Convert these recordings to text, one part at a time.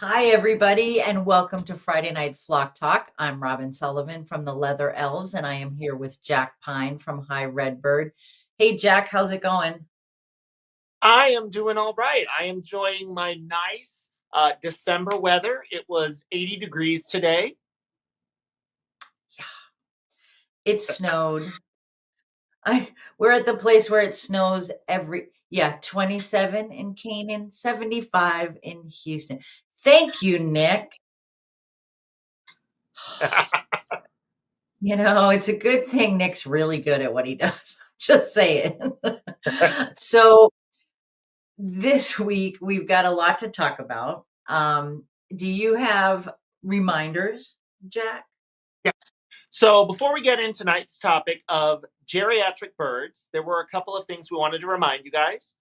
Hi, everybody, and welcome to Friday Night Flock Talk. I'm Robin Sullivan from the Leather Elves, and I am here with Jack Pine from High Redbird. Hey, Jack, how's it going? I am doing all right. I am enjoying my nice December weather. It was 80 degrees today. Yeah, it snowed. We're at the place where it snows 27 in Canaan, 75 in Houston. Thank you, Nick. It's a good thing Nick's really good at what he does. Just saying. So this week we've got a lot to talk about. Do you have reminders, Jack? Yeah. So before we get into tonight's topic of geriatric birds, there were a couple of things we wanted to remind you guys.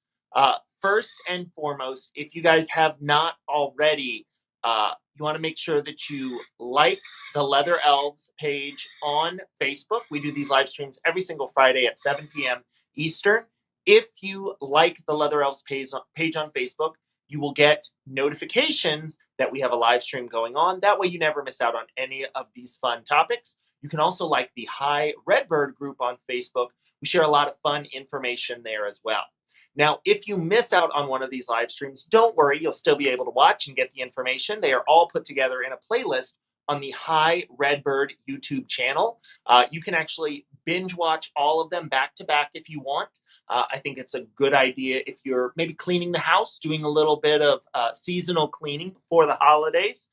First and foremost, if you guys have not already, you want to make sure that you like the Leather Elves page on Facebook. We do these live streams every single Friday at 7 p.m. Eastern. If you like the Leather Elves page on Facebook, you will get notifications that we have a live stream going on. That way, you never miss out on any of these fun topics. You can also like the High Redbird group on Facebook. We share a lot of fun information there as well. Now, if you miss out on one of these live streams, don't worry, you'll still be able to watch and get the information. They are all put together in a playlist on the High Redbird YouTube channel. You can actually binge watch all of them back to back if you want. I think it's a good idea if you're maybe cleaning the house, doing a little bit of seasonal cleaning before the holidays.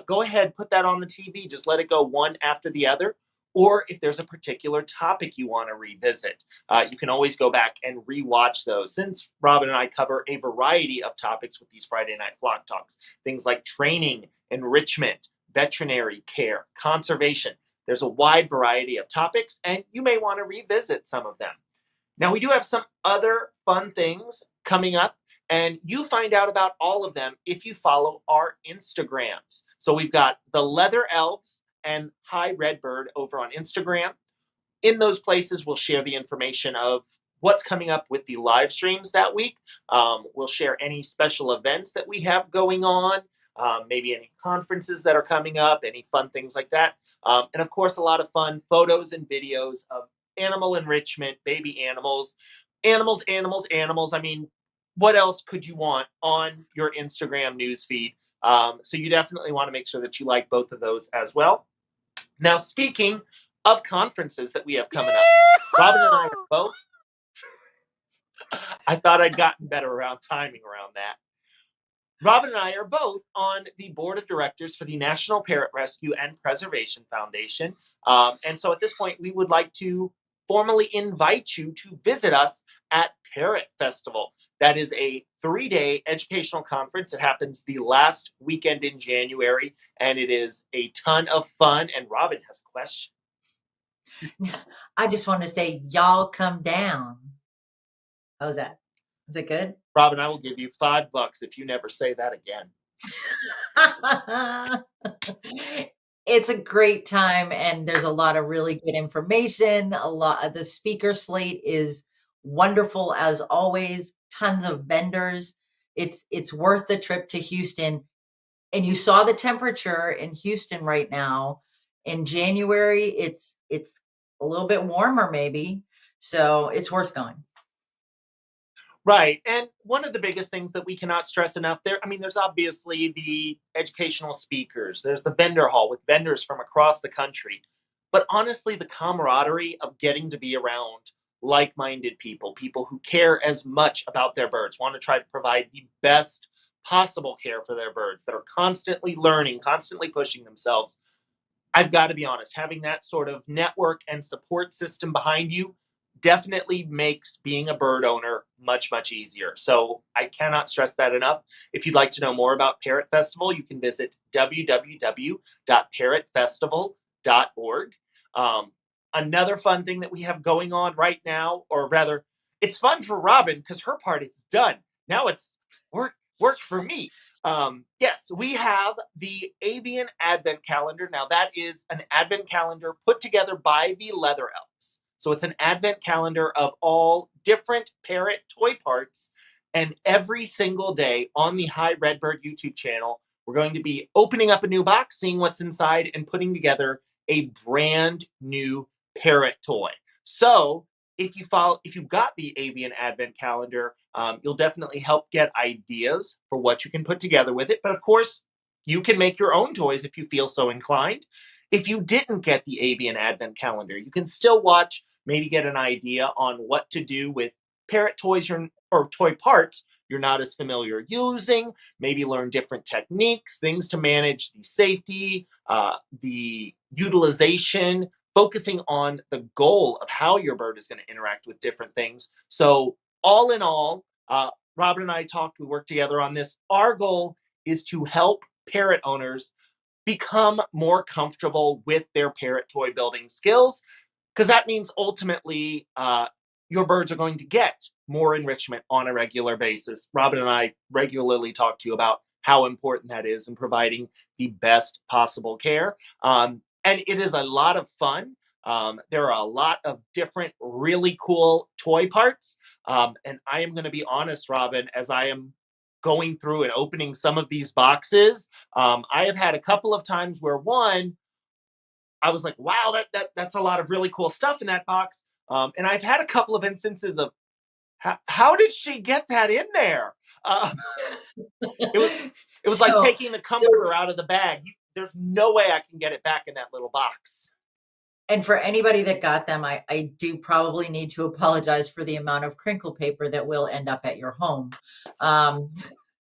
Go ahead, put that on the TV. Just let it go one after the other. Or if there's a particular topic you want to revisit, you can always go back and rewatch those. Since Robin and I cover a variety of topics with these Friday Night Flock Talks, things like training, enrichment, veterinary care, conservation. There's a wide variety of topics, and you may want to revisit some of them. Now, we do have some other fun things coming up, and you find out about all of them if you follow our Instagrams. So we've got the Leather Elves and High Redbird over on Instagram. In those places, we'll share the information of what's coming up with the live streams that week. We'll share any special events that we have going on, maybe any conferences that are coming up, any fun things like that. And of course, a lot of fun photos and videos of animal enrichment, baby animals, animals, animals, animals. I mean, what else could you want on your Instagram newsfeed? So you definitely want to make sure that you like both of those as well. Now, speaking of conferences that we have coming up, Robin and I are both. I thought I'd gotten better around timing around that. Robin and I are both on the board of directors for the National Parrot Rescue and Preservation Foundation. And so at this point, we would like to formally invite you to visit us at Parrot Festival. That is a 3-day educational conference. It happens the last weekend in January, and it is a ton of fun. And Robin has a question. I just want to say, y'all come down. How's that? Is it good? Robin, I will give you $5 if you never say that again. It's a great time, and there's a lot of really good information. A lot of the speaker slate is wonderful as always. Tons of vendors. It's worth the trip to Houston. And you saw the temperature in Houston right now. In January, it's a little bit warmer, maybe. So it's worth going. Right. And one of the biggest things that we cannot stress enough there, I mean, there's obviously the educational speakers, there's the vendor hall with vendors from across the country. But honestly, the camaraderie of getting to be around like minded people, people who care as much about their birds, want to try to provide the best possible care for their birds, that are constantly learning, constantly pushing themselves. I've got to be honest, having that sort of network and support system behind you definitely makes being a bird owner much, much easier. So I cannot stress that enough. If you'd like to know more about Parrot Festival, you can visit www.parrotfestival.org. Another fun thing that we have going on right now, or rather, it's fun for Robin because her part is done. Now it's work for me. Yes, we have the Avian Advent Calendar. Now, that is an Advent calendar put together by the Leather Elves. So it's an Advent calendar of all different parrot toy parts. And every single day on the High Redbird YouTube channel, we're going to be opening up a new box, seeing what's inside, and putting together a brand new parrot toy. So if you've got the Avian Advent Calendar, you'll definitely help get ideas for what you can put together with it. But of course, you can make your own toys if you feel so inclined. If you didn't get the Avian Advent Calendar, you can still watch, maybe get an idea on what to do with parrot toys or toy parts you're not as familiar using, maybe learn different techniques, things to manage the safety, the utilization, focusing on the goal of how your bird is going to interact with different things. So, all in all, Robin and I talked, we worked together on this. Our goal is to help parrot owners become more comfortable with their parrot toy building skills, because that means ultimately your birds are going to get more enrichment on a regular basis. Robin and I regularly talk to you about how important that is in providing the best possible care. And it is a lot of fun. There are a lot of different, really cool toy parts. And I am going to be honest, Robin, as I am going through and opening some of these boxes, I have had a couple of times where I was like, wow, that's a lot of really cool stuff in that box. And I've had a couple of instances of how did she get that in there? Uh, it was it was like So, taking the so, comforter out of the bag. There's no way I can get it back in that little box. and for anybody that got them, I do probably need to apologize for the amount of crinkle paper that will end up at your home. Um,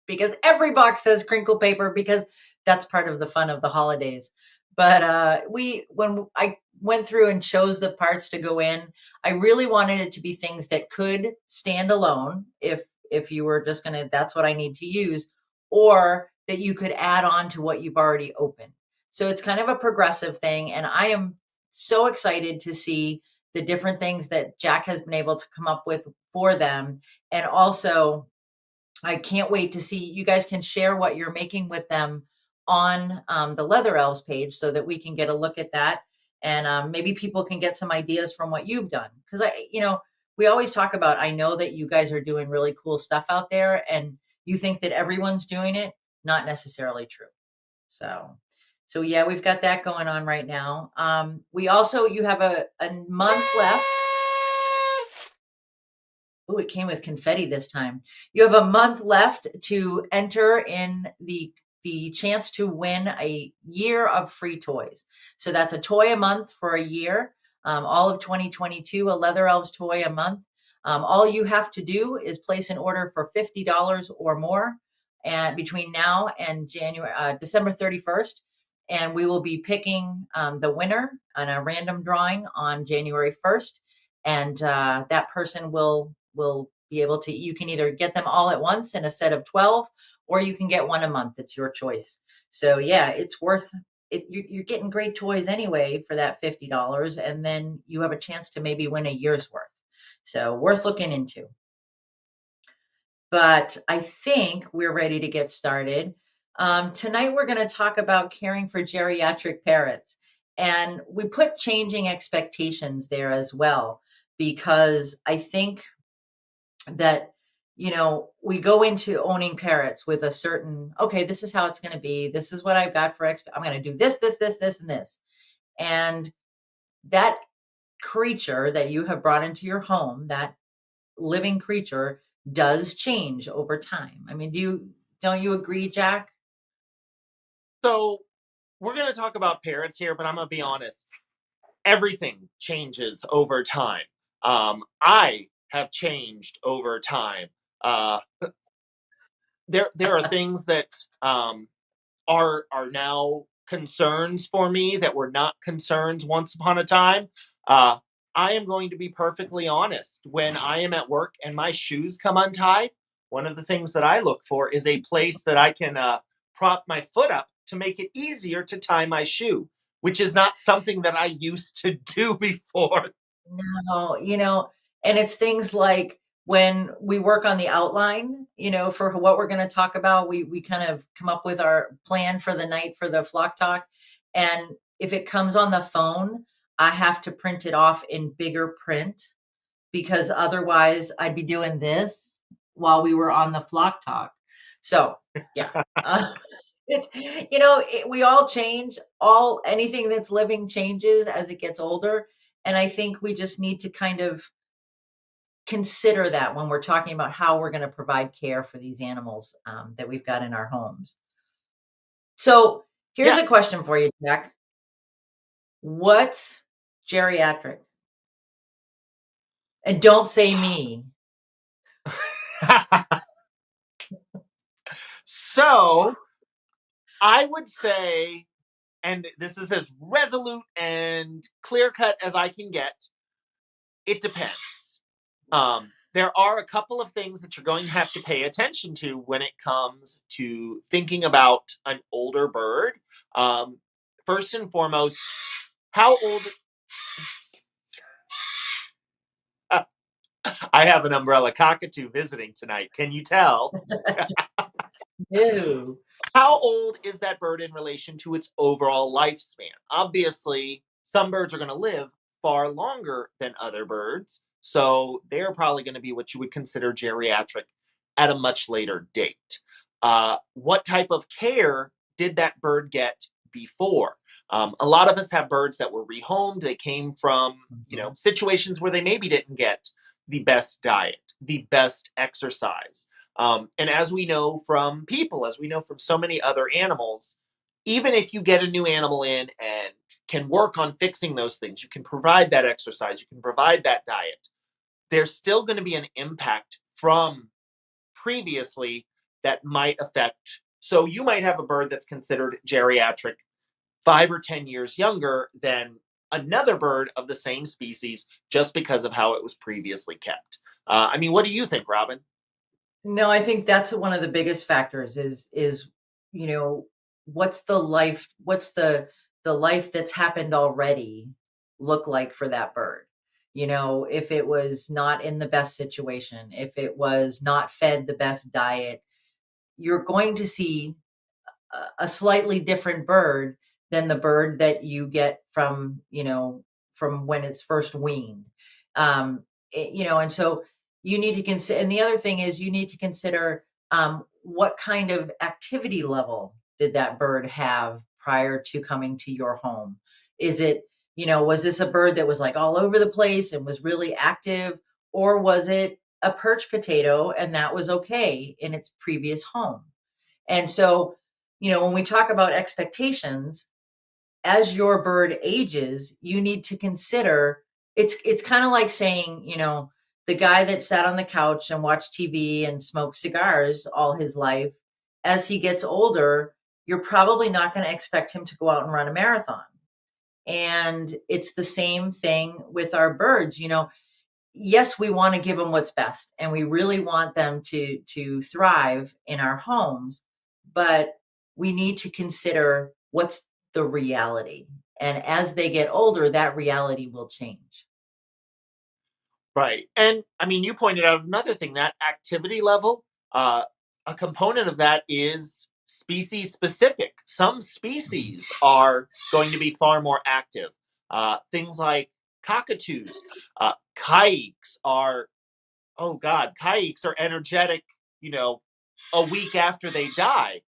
because every box says crinkle paper because that's part of the fun of the holidays. But when I went through and chose the parts to go in, I really wanted it to be things that could stand alone if you were just gonna, that's what I need to use, or that you could add on to what you've already opened. So it's kind of a progressive thing, and I am so excited to see the different things that Jack has been able to come up with for them, and also I can't wait to see, you guys can share what you're making with them on the Leather Elves page so that we can get a look at that. And maybe people can get some ideas from what you've done. Because we always talk about, I know that you guys are doing really cool stuff out there and you think that everyone's doing it. Not necessarily true. So yeah, we've got that going on right now. You have a month left. Oh, it came with confetti this time. You have a month left to enter in the chance to win a year of free toys. So that's a toy a month for a year. All of 2022, a Leather Elves toy a month. All you have to do is place an order for $50 or more, and between now and December 31st, and we will be picking the winner on a random drawing on January 1st, and that person will be able to, you can either get them all at once in a set of 12, or you can get one a month. It's your choice. So yeah, it's worth it. You're getting great toys anyway for that $50, and then you have a chance to maybe win a year's worth. So worth looking into. But I think we're ready to get started. Tonight, we're going to talk about caring for geriatric parrots. And we put changing expectations there as well, because I think that, we go into owning parrots with a certain, okay, this is how it's going to be. This is what I've got I'm going to do this, and this. And that creature that you have brought into your home, that living creature, does change over time. I mean, don't you agree, Jack? So we're going to talk about parrots here, but I'm going to be honest. Everything changes over time. I have changed over time. Uh, there are things that are now concerns for me that were not concerns once upon a time. Uh, I am going to be perfectly honest. When I am at work and my shoes come untied, one of the things that I look for is a place that I can prop my foot up to make it easier to tie my shoe, which is not something that I used to do before. No, and it's things like when we work on the outline, for what we're going to talk about, we kind of come up with our plan for the night for the flock talk. And if it comes on the phone, I have to print it off in bigger print, because otherwise I'd be doing this while we were on the flock talk. So, yeah. It's you know, we all change, all anything that's living changes as it gets older, and I think we just need to kind of consider that when we're talking about how we're gonna provide care for these animals, that we've got in our homes. So, here's Yeah. a question for you, Jack. What's geriatric? And don't say me. So I would say, and this is as resolute and clear cut as I can get, it depends. There are a couple of things that you're going to have to pay attention to when it comes to thinking about an older bird. Um, First and foremost, how old? I have an umbrella cockatoo visiting tonight. Can you tell? No. How old is that bird in relation to its overall lifespan? Obviously, some birds are going to live far longer than other birds, so they're probably going to be what you would consider geriatric at a much later date. What type of care did that bird get before? A lot of us have birds that were rehomed. They came from, Mhm. situations where they maybe didn't get the best diet, the best exercise. And as we know from people, as we know from so many other animals, even if you get a new animal in and can work on fixing those things, you can provide that exercise, you can provide that diet, there's still going to be an impact from previously that might affect. So you might have a bird that's considered geriatric 5 or 10 years younger than another bird of the same species just because of how it was previously kept. I mean, what do you think, Robin? No, I think that's one of the biggest factors is, you know, what's the life that's happened already look like for that bird? You know, if it was not in the best situation, if it was not fed the best diet, you're going to see a slightly different bird than the bird that you get from, from when it's first weaned. And so you need to consider, and the other thing is you need to consider what kind of activity level did that bird have prior to coming to your home? Is it, was this a bird that was like all over the place and was really active, or was it a perch potato and that was okay in its previous home? And so, when we talk about expectations, as your bird ages, you need to consider it's kind of like saying, the guy that sat on the couch and watched TV and smoked cigars all his life, as he gets older, you're probably not going to expect him to go out and run a marathon. And it's the same thing with our birds. Yes, we want to give them what's best and we really want them to thrive in our homes, but we need to consider what's the reality. And as they get older, that reality will change. Right. And I mean, you pointed out another thing, that activity level. Uh, a component of that is species specific. Some Mhm. species are going to be far more active. Things like cockatoos, kikes are, oh God, kikes are energetic, you know, a week after they die.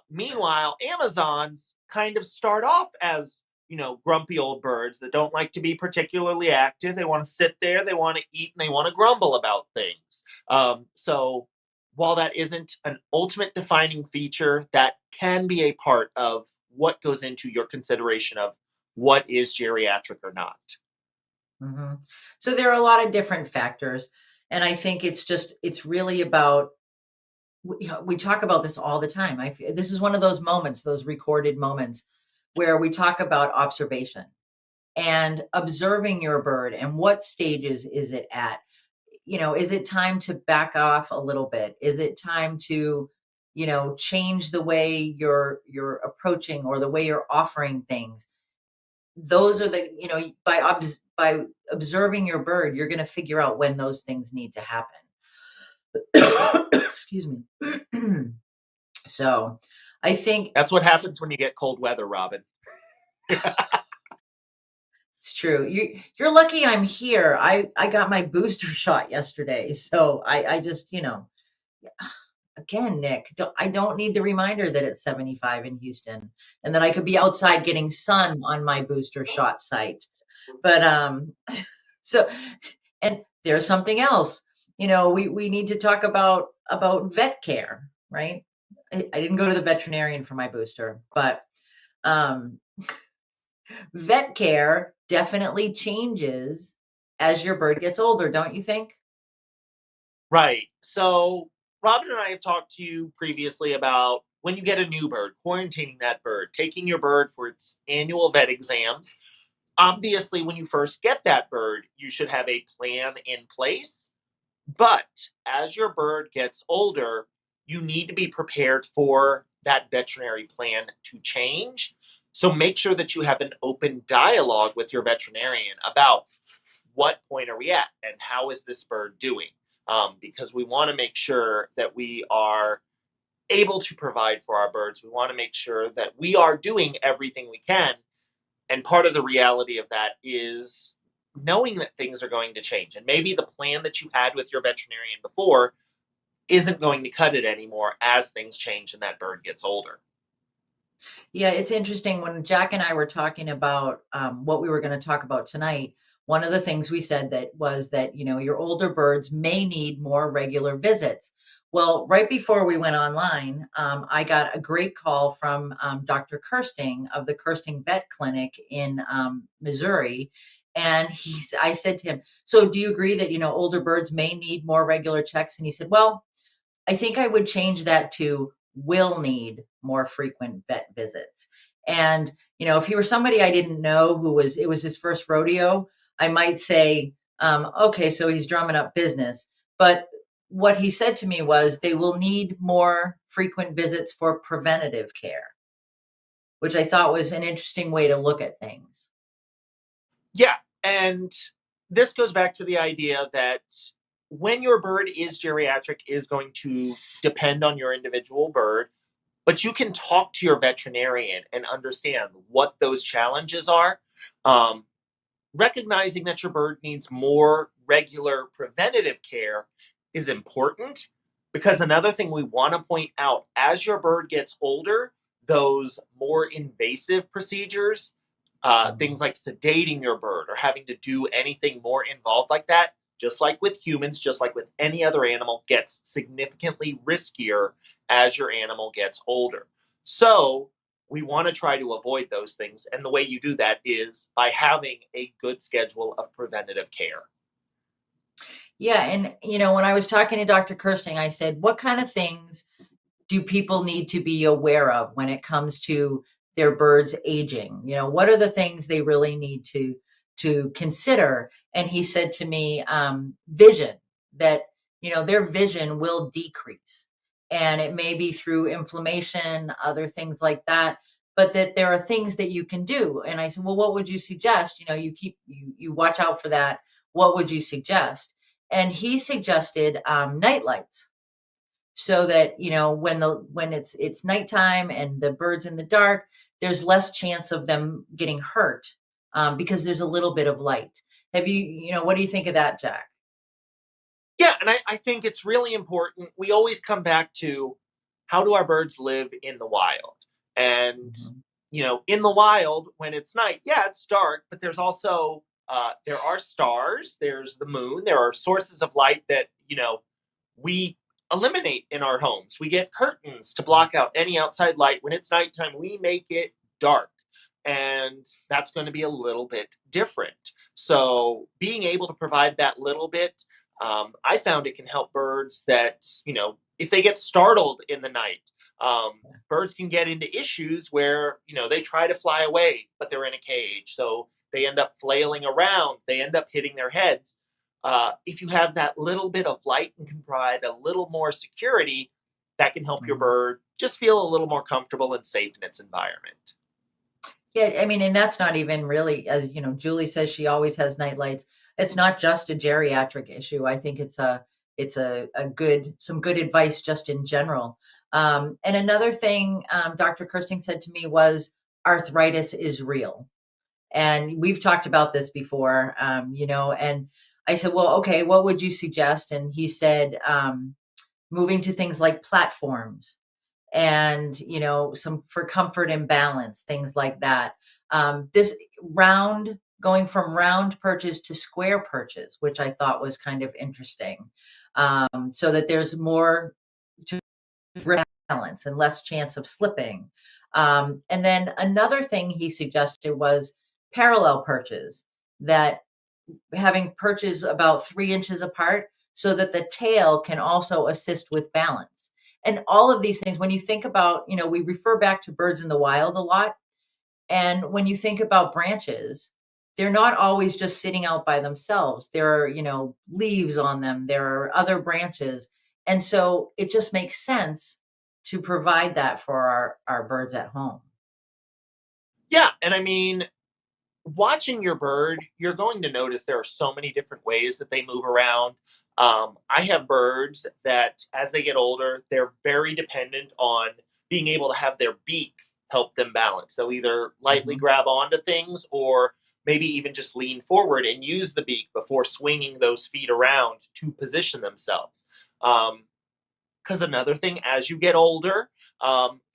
Meanwhile, Amazons kind of start off as, grumpy old birds that don't like to be particularly active. They want to sit there, they want to eat, and they want to grumble about things. So while that isn't an ultimate defining feature, that can be a part of what goes into your consideration of what is geriatric or not. Mhm. So there are a lot of different factors, and I think it's really about we talk about this all the time. This is one of those moments, those recorded moments where we talk about observation and observing your bird and what stages is it at. Is it time to back off a little bit? Is it time to, change the way you're approaching or the way you're offering things? Those are the, by observing your bird, you're going to figure out when those things need to happen. Excuse me. So, I think That's what happens when you get cold weather, Robin. it's true. You're lucky I'm here. I got my booster shot yesterday, so I just, again, Nick, I don't need the reminder that it's 75 in Houston and that I could be outside getting sun on my booster shot site. But so and there's something else. We need to talk about vet care, right? I didn't go to the veterinarian for my booster, but um vet care definitely changes as your bird gets older, don't you think? Right. So, Robin and I have talked to you previously about when you get a new bird, quarantining that bird, taking your bird for its annual vet exams. Obviously, when you first get that bird, you should have a plan in place. But as your bird gets older, you need to be prepared for that veterinary plan to change. So make sure that you have an open dialogue with your veterinarian about what point are we at and how is this bird doing? Because we want to make sure that we are able to provide for our birds. We want to make sure that we are doing everything we can. And part of the reality of that is knowing that things are going to change. And maybe the plan that you had with your veterinarian before isn't going to cut it anymore as things change and that bird gets older. Yeah, it's interesting when Jack and I were talking about what we were going to talk about tonight. One of the things we said that was that, your older birds may need more regular visits. Well, right before we went online, I got a great call from Dr. Kirsting of the Kirsting Vet Clinic in Missouri. And I said to him, so do you agree that, older birds may need more regular checks? And he said, well, I think I would change that to will need more frequent vet visits. And, if he were somebody I didn't know it was his first rodeo, I might say, okay, so he's drumming up business. But what he said to me was they will need more frequent visits for preventative care, which I thought was an interesting way to look at things. Yeah. And this goes back to the idea that when your bird is geriatric is going to depend on your individual bird, but you can talk to your veterinarian and understand what those challenges are. Um, Recognizing that your bird needs more regular preventative care is important because another thing we want to point out as your bird gets older, those more invasive procedures, things like sedating your bird or having to do anything more involved like that, just like with humans, just like with any other animal, gets significantly riskier as your animal gets older. So, we want to try to avoid those things. And the way you do that is by having a good schedule of preventative care. Yeah. And, when I was talking to Dr. Kirsting, I said, what kind of things do people need to be aware of when it comes to their birds aging? What are the things they really need to consider? And he said to me, vision, that their vision will decrease, and it may be through inflammation, other things like that, but that there are things that you can do. And I said, well, what would you suggest? You watch out for that. What would you suggest? And he suggested night lights, so that when it's nighttime and the birds in the dark, there's less chance of them getting hurt, because there's a little bit of light. What do you think of that, Jack? Yeah, and I think it's really important. We always come back to how do our birds live in the wild? And, Mhm. in the wild, when it's night, yeah, it's dark, but there's also, there are stars, there's the moon, there are sources of light that, we eliminate in our homes. We get curtains to block out any outside light. When it's nighttime, we make it dark. And that's going to be a little bit different. So, being able to provide that little bit, I found it can help birds that, if they get startled in the night, birds can get into issues where, they try to fly away, but they're in a cage. So they end up flailing around, they end up hitting their heads. If you have that little bit of light and can provide a little more security, that can help your Mhm. bird just feel a little more comfortable and safe in its environment. Yeah, I mean, and that's not even really, as Julie says, she always has night lights. It's not just a geriatric issue. I think it's a good some good advice just in general. And another thing Dr. Kirsting said to me was arthritis is real. And we've talked about this before, and I said, well, okay, what would you suggest? And he said, moving to things like platforms and, some for comfort and balance, things like that. This round, going from round perches to square perches, which I thought was kind of interesting, so that there's more to balance and less chance of slipping. And then another thing he suggested was parallel perches, that having perches about 3 inches apart so that the tail can also assist with balance. And all of these things, when you think about, we refer back to birds in the wild a lot. And when you think about branches, they're not always just sitting out by themselves. There are, leaves on them, there are other branches. And so it just makes sense to provide that for our birds at home. Yeah, and I mean, watching your bird, you're going to notice there are so many different ways that they move around. I have birds that, as they get older, they're very dependent on being able to have their beak help them balance. They'll either lightly Mhm, grab onto things or maybe even just lean forward and use the beak before swinging those feet around to position themselves. Um, because another thing, as you get older,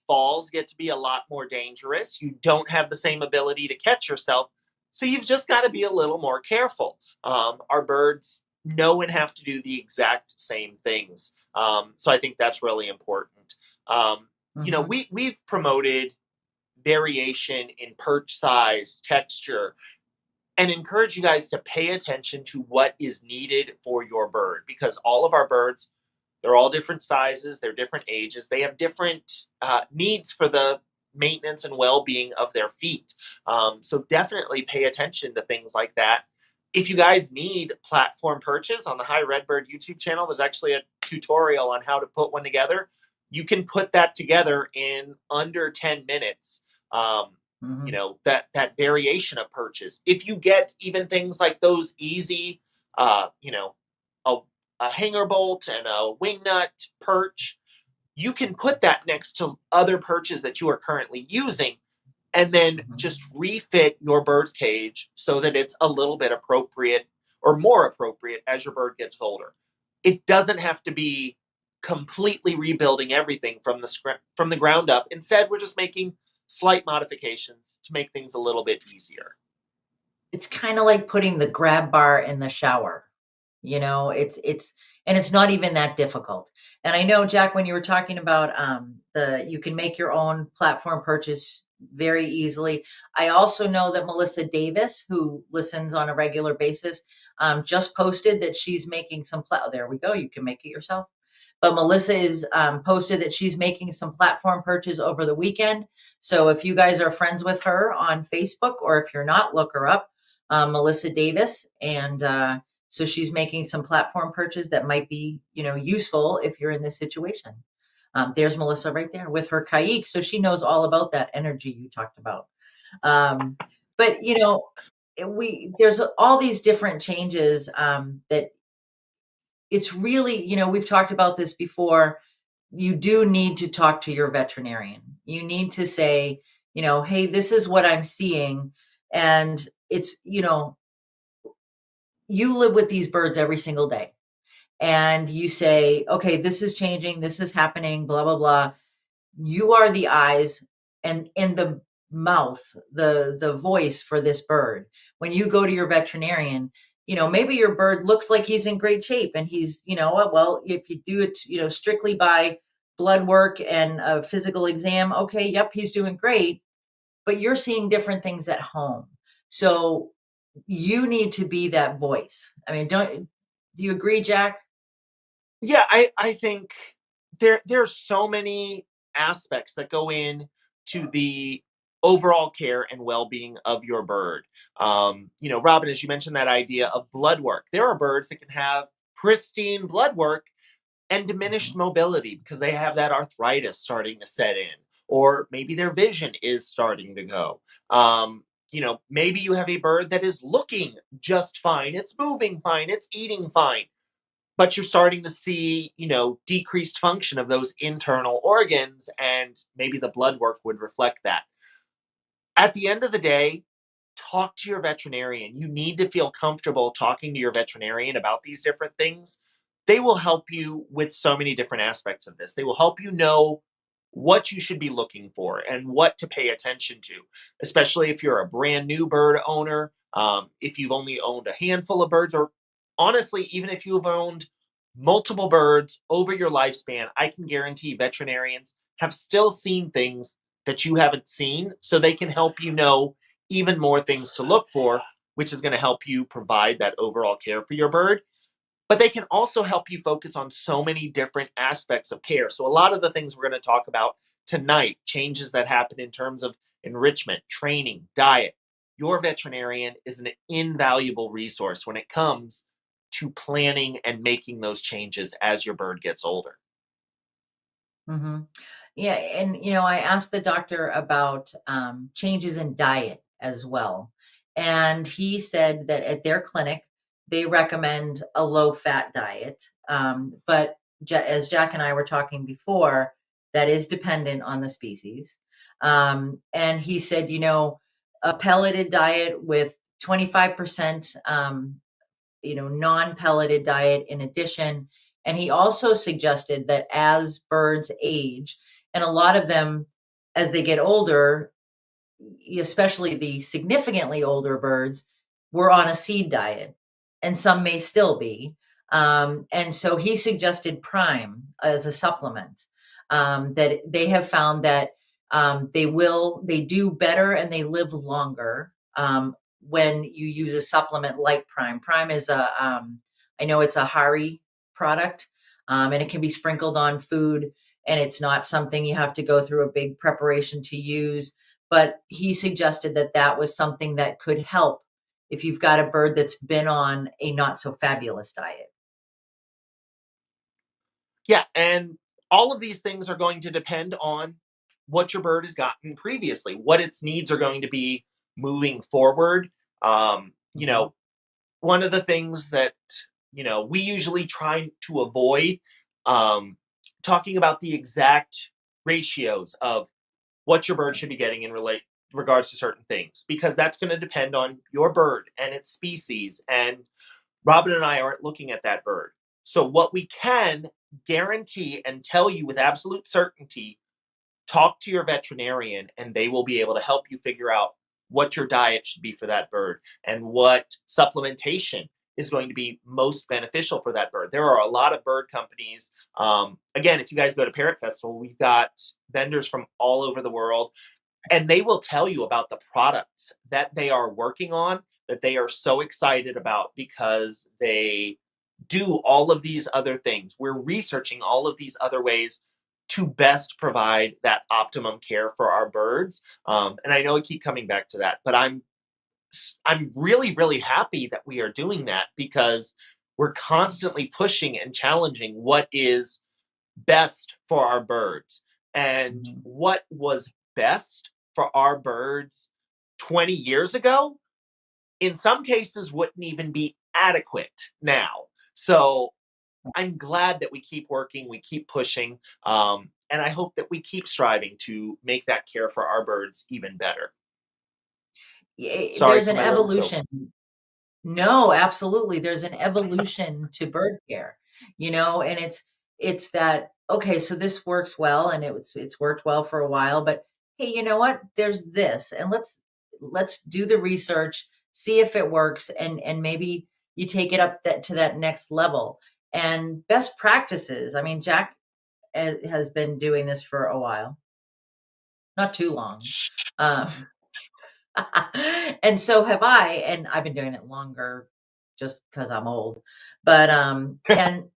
falls get to be a lot more dangerous. You don't have the same ability to catch yourself. So you've just got to be a little more careful. Our birds know and have to do the exact same things. So I think that's really important. Um, mhm. we've promoted variation in perch size, texture, and encourage you guys to pay attention to what is needed for your bird, because all of our birds, they're all different sizes, they're different ages, they have different needs for the maintenance and well-being of their feet. So definitely pay attention to things like that. If you guys need platform perches, on the High Redbird YouTube channel, there's actually a tutorial on how to put one together. You can put that together in under 10 minutes. um, Mhm, that variation of perches. If you get even things like those easy, a, a hanger bolt and a wing nut perch, you can put that next to other perches that you are currently using, and then mhm. just refit your bird's cage so that it's a little bit appropriate or more appropriate as your bird gets older. It doesn't have to be completely rebuilding everything from the ground up. Instead, we're just making slight modifications to make things a little bit easier. It's kinda like putting the grab bar in the shower, it's and it's not even that difficult. And I know, Jack, when you were talking about, the you can make your own platform purchase very easily. I also know that Melissa Davis, who listens on a regular basis, just posted that she's making some there we go, you can make it yourself. But Melissa is, posted that she's making some platform perches over the weekend. So if you guys are friends with her on Facebook, or if you're not, look her up, Melissa Davis, and so she's making some platform perches that might be, useful if you're in this situation. There's Melissa right there with her kayik, so she knows all about that energy you talked about. Um, but we there's all these different changes, that it's really, we've talked about this before. You do need to talk to your veterinarian. You need to say, hey, this is what I'm seeing, and it's, you live with these birds every single day, and you say, okay, this is changing, this is happening, blah blah blah. You are the eyes and the mouth, the voice for this bird. When you go to your veterinarian, maybe your bird looks like he's in great shape, and he's, well, if you do it, strictly by blood work and a physical exam, okay, yep, he's doing great. But you're seeing different things at home. So you need to be that voice. I mean, do you agree, Jack? Yeah, I think there's so many aspects that go in to the overall care and well-being of your bird. Robin, as you mentioned that idea of blood work, there are birds that can have pristine blood work and diminished Mhm, mobility because they have that arthritis starting to set in, or maybe their vision is starting to go. Maybe you have a bird that is looking just fine, it's moving fine, it's eating fine, but you're starting to see, decreased function of those internal organs, and maybe the blood work would reflect that. At the end of the day, talk to your veterinarian. You need to feel comfortable talking to your veterinarian about these different things. they will help you with so many different aspects of this. They will help you know what you should be looking for and what to pay attention to, especially if you're a brand new bird owner, if you've only owned a handful of birds, or honestly, even if you've owned multiple birds over your lifespan. I can guarantee veterinarians have still seen things that you haven't seen, so they can help you know even more things to look for, which is going to help you provide that overall care for your bird. But they can also help you focus on so many different aspects of care. So, a lot of the things we're going to talk about tonight, changes that happen in terms of enrichment, training, diet. Your veterinarian is an invaluable resource when it comes to planning and making those changes as your bird gets older. Mhm. Yeah, and, I asked the doctor about, changes in diet as well, and he said that at their clinic, they recommend a low-fat diet, but Ja as Jack and I were talking before, that is dependent on the species, and he said, a pelleted diet with 25%, non-pelleted diet in addition. And he also suggested that as birds age, and a lot of them, as they get older, especially the significantly older birds, were on a seed diet, and some may still be. And so he suggested prime as a supplement. That they have found that they do better and they live longer when you use a supplement like prime. Prime is I know it's a Hari product, and it can be sprinkled on food, and it's not something you have to go through a big preparation to use, but he suggested that that was something that could help if you've got a bird that's been on a not so fabulous diet. Yeah, and all of these things are going to depend on what your bird has gotten previously, what its needs are going to be moving forward. Mhm. One of the things that we usually try to avoid, um, talking about the exact ratios of what your bird should be getting in regards to certain things, because that's going to depend on your bird and its species. And Robin and I aren't looking at that bird. So, what we can guarantee and tell you with absolute certainty, talk to your veterinarian and they will be able to help you figure out what your diet should be for that bird and what supplementation is going to be most beneficial for that bird. There are a lot of bird companies. Again, if you guys go to Parrot Festival, we've got vendors from all over the world, and they will tell you about the products that they are working on, that they are so excited about because they do all of these other things. We're researching all of these other ways to best provide that optimum care for our birds. And I know I keep coming back to that, but I'm really really happy that we are doing that, because we're constantly pushing and challenging what is best for our birds. And Mhm. what was best for our birds 20 years ago, in some cases, wouldn't even be adequate now. So I'm glad that we keep working, we keep pushing, and I hope that we keep striving to make that care for our birds even better. Sorry There's for an my little soap. evolution. No, absolutely. There's an evolution to bird care, and it's that, okay, so this works well and it's worked well for a while, but hey, you know what? There's this, and let's do the research, see if it works, and maybe you take it up to that next level. And best practices. I mean, Jack has been doing this for a while, not too long. Um, and so have I, and I've been doing it longer just because 'cause I'm old. But, and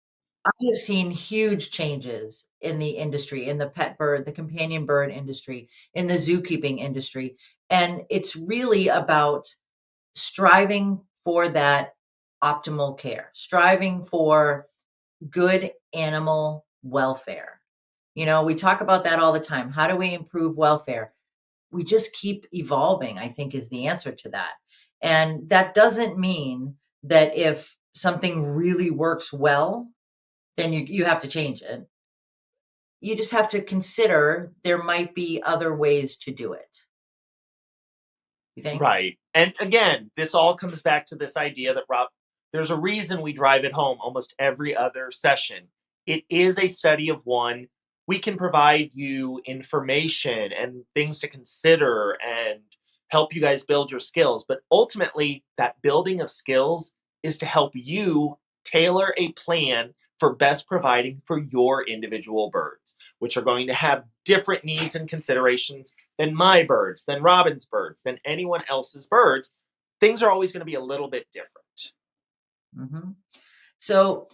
I have seen huge changes in the industry, in the companion bird industry, in the zookeeping industry, and it's really about striving for that optimal care, striving for good animal welfare. We talk about that all the time. How do we improve welfare? We just keep evolving, I think, is the answer to that. And that doesn't mean that if something really works well, then you have to change it. You just have to consider there might be other ways to do it. You think? Right. And again, this all comes back to this idea that There's a reason we drive it home almost every other session. It is a study of one. We can provide you information and things to consider and help you guys build your skills. But ultimately, that building of skills is to help you tailor a plan for best providing for your individual birds, which are going to have different needs and considerations than my birds, than Robin's birds, than anyone else's birds. Things are always going to be a little bit different. Mhm. So,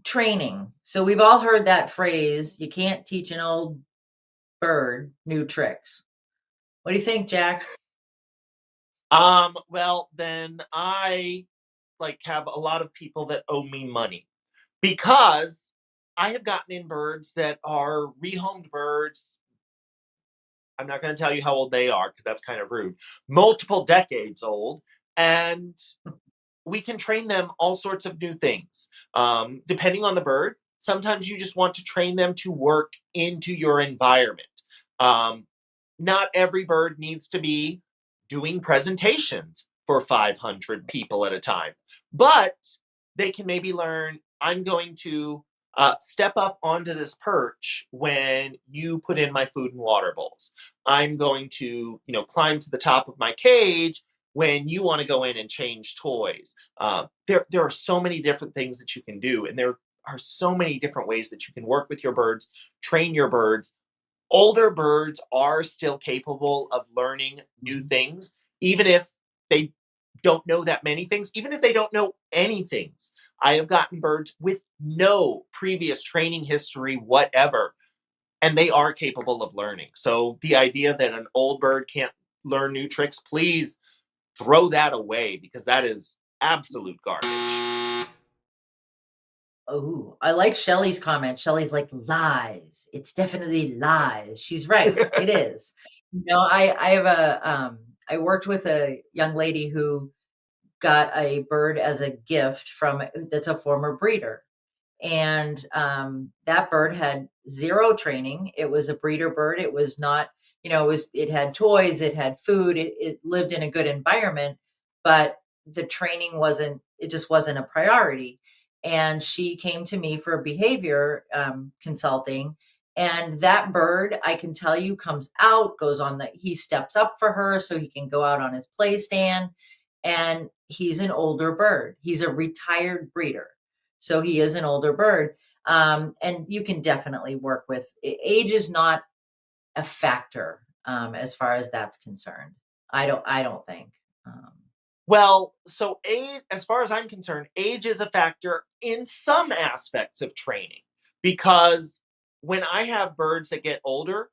training. So we've all heard that phrase, "You can't teach an old bird new tricks." What do you think, Jack? Well, then I like have a lot of people that owe me money because I have gotten in birds that are rehomed birds. I'm not going to tell you how old they are because that's kind of rude. Multiple decades old, and we can train them all sorts of new things. Depending on the bird, sometimes you just want to train them to work into your environment. Um, Not every bird needs to be doing presentations for 500 people at a time, but they can maybe learn I'm going to step up onto this perch when you put in my food and water bowls. I'm going to, climb to the top of my cage when you want to go in and change toys. There are so many different things that you can do, and there are so many different ways that you can work with your birds, train your birds. Older birds are still capable of learning new Mhm. things, even if they don't know that many things, even if they don't know any things. I have gotten birds with no previous training history, whatever, and they are capable of learning. So the idea that an old bird can't learn new tricks, please throw that away because that is absolute garbage. Oh, I like Shelley's comment. Shelley's like, "Lies. It's definitely lies." She's right. It is. I have I worked with a young lady who got a bird as a gift from that's a former breeder. And that bird had zero training. It was a breeder bird. It was not, it had toys, it had food, it lived in a good environment, but the training wasn't, it just wasn't a priority. And she came to me for behavior consulting. And that bird, I can tell you, comes out, goes on he steps up for her so he can go out on his play stand. And he's an older bird. He's a retired breeder. So he is an older bird. And you can definitely work with age is not a factor as far as that's concerned. I don't think. Um, Well, so age, as far as I'm concerned, age is a factor in some aspects of training because when I have birds that get older,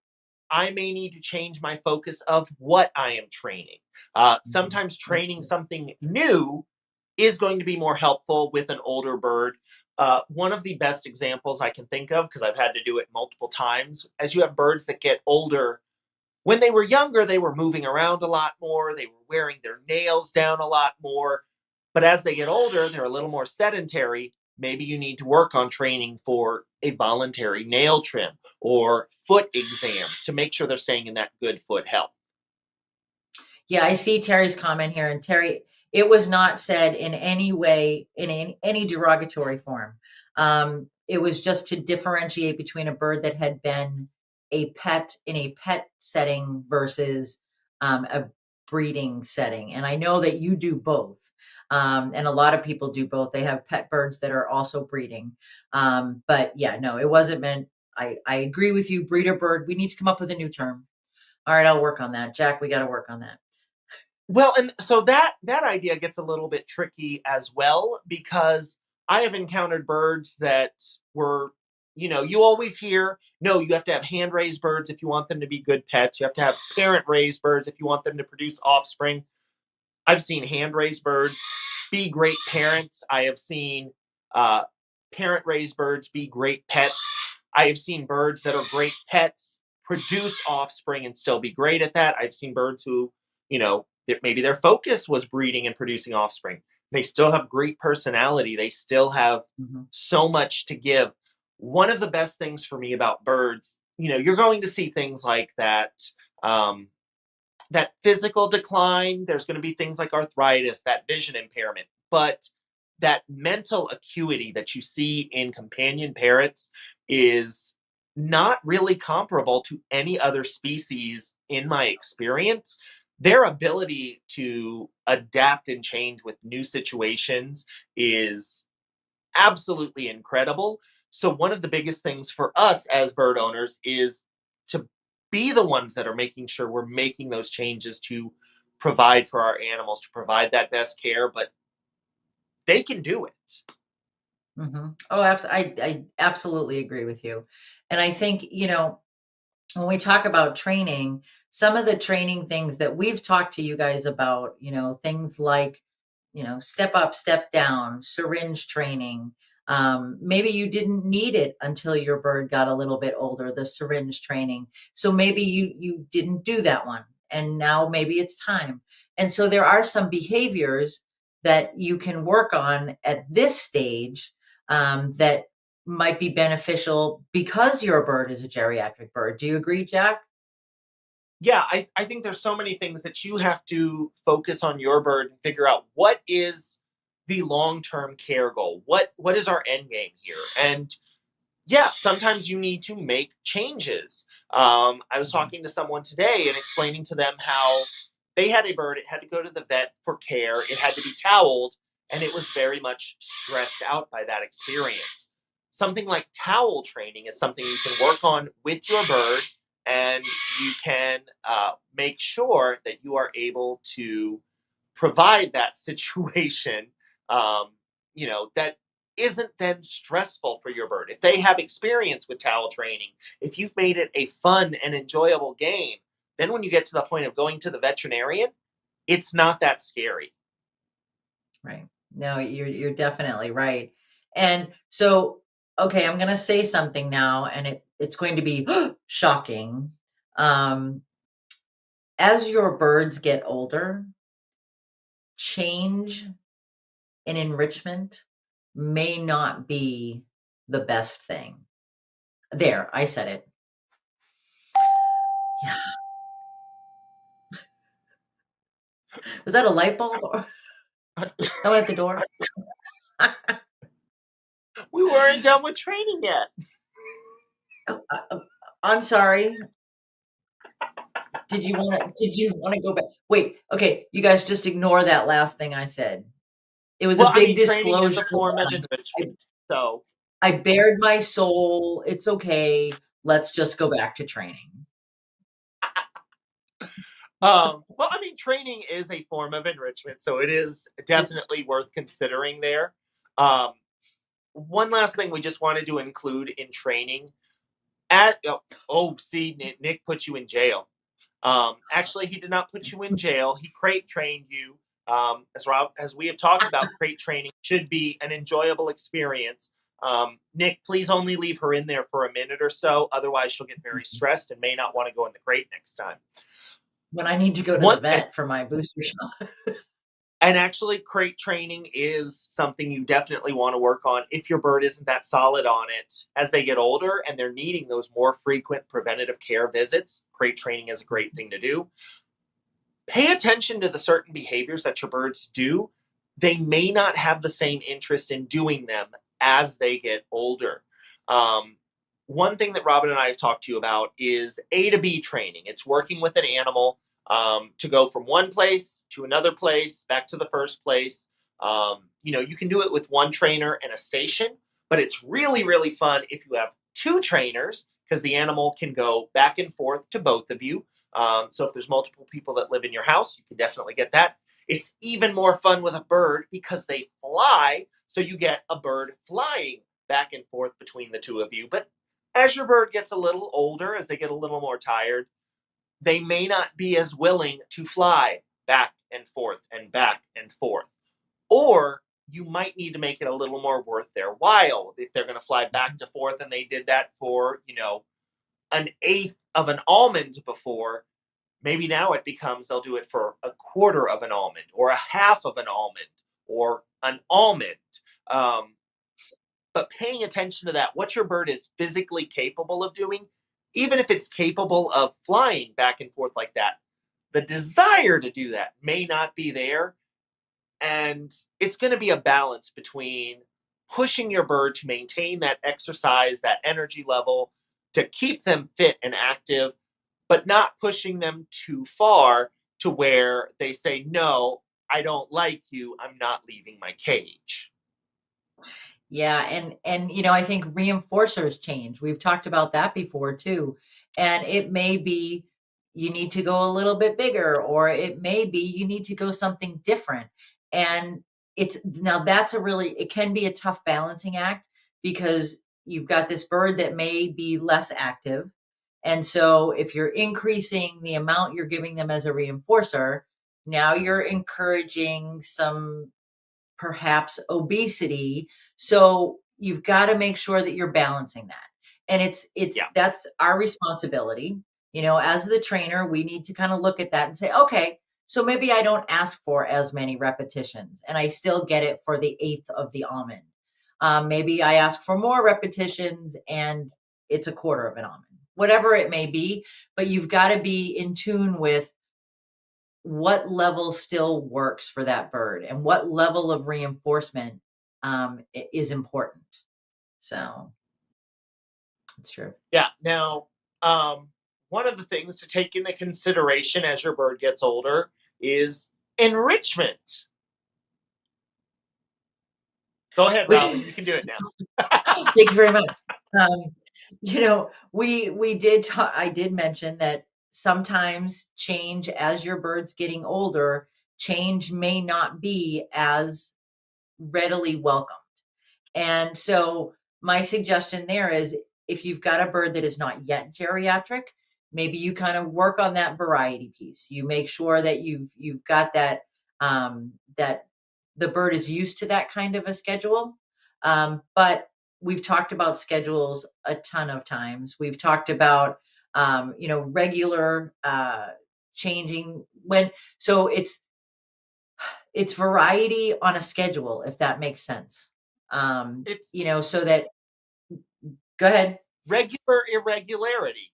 I may need to change my focus of what I am training. mhm, Sometimes that's training true. something new is going to be more helpful with an older bird. One of the best examples I can think of, because I've had to do it multiple times, as you have birds that get older, when they were younger, they were moving around a lot more, they were wearing their nails down a lot more. But as they get older, they're a little more sedentary. Maybe you need to work on training for a voluntary nail trim or foot exams to make sure they're staying in that good foot health. Yeah, I see Terry's comment here, and Terry, it was not said in any way in any derogatory form. It was just to differentiate between a bird that had been a pet in a pet setting versus a breeding setting. And I know that you do both. And a lot of people do both. They have pet birds that are also breeding. But yeah, no, it wasn't meant. I agree with you, breeder bird. We need to come up with a new term. All right, I'll work on that. Jack, we got to work on that. Well, and so that idea gets a little bit tricky as well because I have encountered birds that were, you always hear, no, you have to have hand raised birds if you want them to be good pets. You have to have parent raised birds if you want them to produce offspring. I've seen hand raised birds be great parents. I have seen uh, parent raised birds be great pets. I have seen birds that are great pets produce offspring and still be great at that. I've seen birds who, maybe their focus was breeding and producing offspring. They still have great personality. They still have Mhm. so much to give. One of the best things for me about birds, you're going to see things like that. Um, that physical decline, there's going to be things like arthritis, that vision impairment. But that mental acuity that you see in companion parrots is not really comparable to any other species in my experience. Their ability to adapt and change with new situations is absolutely incredible. So, one of the biggest things for us as bird owners is to be the ones that are making sure we're making those changes to provide for our animals, to provide that best care, but they can do it. Oh, I absolutely agree with you. And I think, when we talk about training, some of the training things that we've talked to you guys about, things like, step up, step down, syringe training. Maybe you didn't need it until your bird got a little bit older, the syringe training. So maybe you didn't do that one, and now maybe it's time. And so there are some behaviors that you can work on at this stage, that might be beneficial because your bird is a geriatric bird. Do you agree, Jack? Yeah, I think there's so many things that you have to focus on your bird and figure out what is the long-term care goal. What is our end game here? And yeah, sometimes you need to make changes. I was Mhm. talking to someone today and explaining to them how they had a bird. It had to go to the vet for care. It had to be toweled, and it was very much stressed out by that experience. Something like towel training is something you can work on with your bird, and you can make sure that you are able to provide that situation. Um, that isn't then stressful for your bird. If they have experience with towel training, if you've made it a fun and enjoyable game, then when you get to the point of going to the veterinarian, it's not that scary. Right. No, you're definitely right. And so, okay, I'm going to say something now, and it's going to be shocking. Um, as your birds get older, change in enrichment may not be the best thing. There, I said it. Yeah. Was that a light bulb or someone at the door? We weren't done with training yet. Oh, I'm sorry. Did you wanna go back? Wait, okay, you guys just ignore that last thing I said. It was a Well, I big mean, training is disclosure, a form of and I enrichment. So, I bared my soul. It's okay. Let's just go back to training. well, I mean, training is a form of enrichment. So it is It's definitely worth considering there. Um, one last thing we just wanted to include in training at, see, Nick put you in jail. Actually, he did not put you in jail. He crate trained you. As we have talked about, crate training should be an enjoyable experience. Nick, please only leave her in there for a minute or so. Otherwise, she'll get very stressed and may not want to go in the crate next time. when I need to go to the One, vet for my booster shot. and actually, crate training is something you definitely want to work on if your bird isn't that solid on it. As they get older and they're needing those more frequent preventative care visits, crate training is a great thing to do. Pay attention to the certain behaviors that your birds do. They may not have the same interest in doing them as they get older. Um, one thing that Robin and I have talked to you about is A to B training. It's working with an animal to go from one place to another place, back to the first place. You can do it with one trainer and a station, but it's really, really fun if you have two trainers because the animal can go back and forth to both of you. So if there's multiple people that live in your house, you can definitely get that. It's even more fun with a bird because they fly, so you get a bird flying back and forth between the two of you. But as your bird gets a little older, as they get a little more tired, they may not be as willing to fly back and forth and back and forth. Or you might need to make it a little more worth their while if they're going to fly back to forth and they did that for, an eighth of an almond before. Maybe now it becomes they'll do it for a quarter of an almond or a half of an almond or an almond. Um, but paying attention to that, what your bird is physically capable of doing, even if it's capable of flying back and forth like that, the desire to do that may not be there. And it's going to be a balance between pushing your bird to maintain that exercise, that energy level, to keep them fit and active, but not pushing them too far to where they say, no, I don't like you. I'm not leaving my cage. Yeah, and I think reinforcers change. We've talked about that before too. And it may be you need to go a little bit bigger, or it may be you need to go something different. And it's now that's a really it can be a tough balancing act because you've got this bird that may be less active. And so if you're increasing the amount you're giving them as a reinforcer, now you're encouraging some perhaps obesity. So you've got to make sure that you're balancing that. And it's Yeah. that's our responsibility. As the trainer, we need to kind of look at that and say, okay, so maybe I don't ask for as many repetitions and I still get it for the eighth of the almond. Maybe I ask for more repetitions and it's a quarter of an almond, whatever it may be. But you've got to be in tune with what level still works for that bird and what level of reinforcement is important. So it's true. Yeah. Now, um, one of the things to take into consideration as your bird gets older is enrichment. Go ahead, Robin. You can do it now. Thank you very much. Um, we did I did mention that sometimes change as your bird's getting older, change may not be as readily welcome. And so my suggestion there is if you've got a bird that is not yet geriatric, maybe you kind of work on that variety piece. You make sure that you've got that the bird is used to that kind of a schedule. But we've talked about schedules a ton of times. We've talked about regular changing when so it's variety on a schedule, if that makes sense. It's So that go ahead. regular irregularity.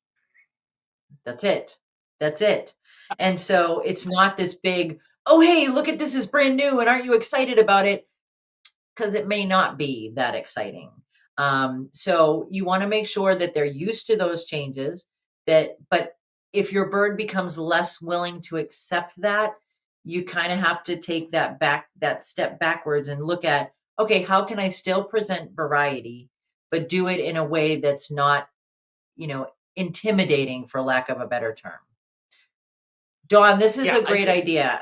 That's it. That's it. And so it's not this big, oh, hey, look at this is brand new. And aren't you excited about it? Because it may not be that exciting. So you want to make sure that they're used to those changes but if your bird becomes less willing to accept that, you kind of have to take that step backwards and look at, okay, how can I still present variety, but do it in a way that's not, you know, intimidating for lack of a better term. Dawn, this is Yeah, a I great think. idea.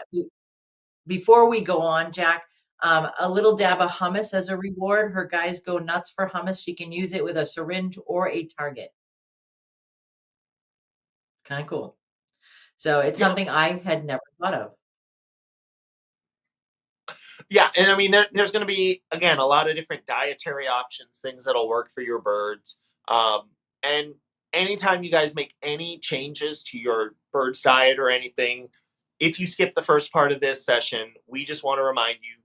Before we go on, Jack, a little dab of hummus as a reward. Her guys go nuts for hummus. She can use it with a syringe or a target. Kind of cool. So it's Yeah, something I had never thought of. yeah, and I mean, there's going to be again a lot of different dietary options, things that'll work for your birds. And anytime you guys make any changes to your bird's diet or anything, if you skip the first part of this session, we just want to remind you,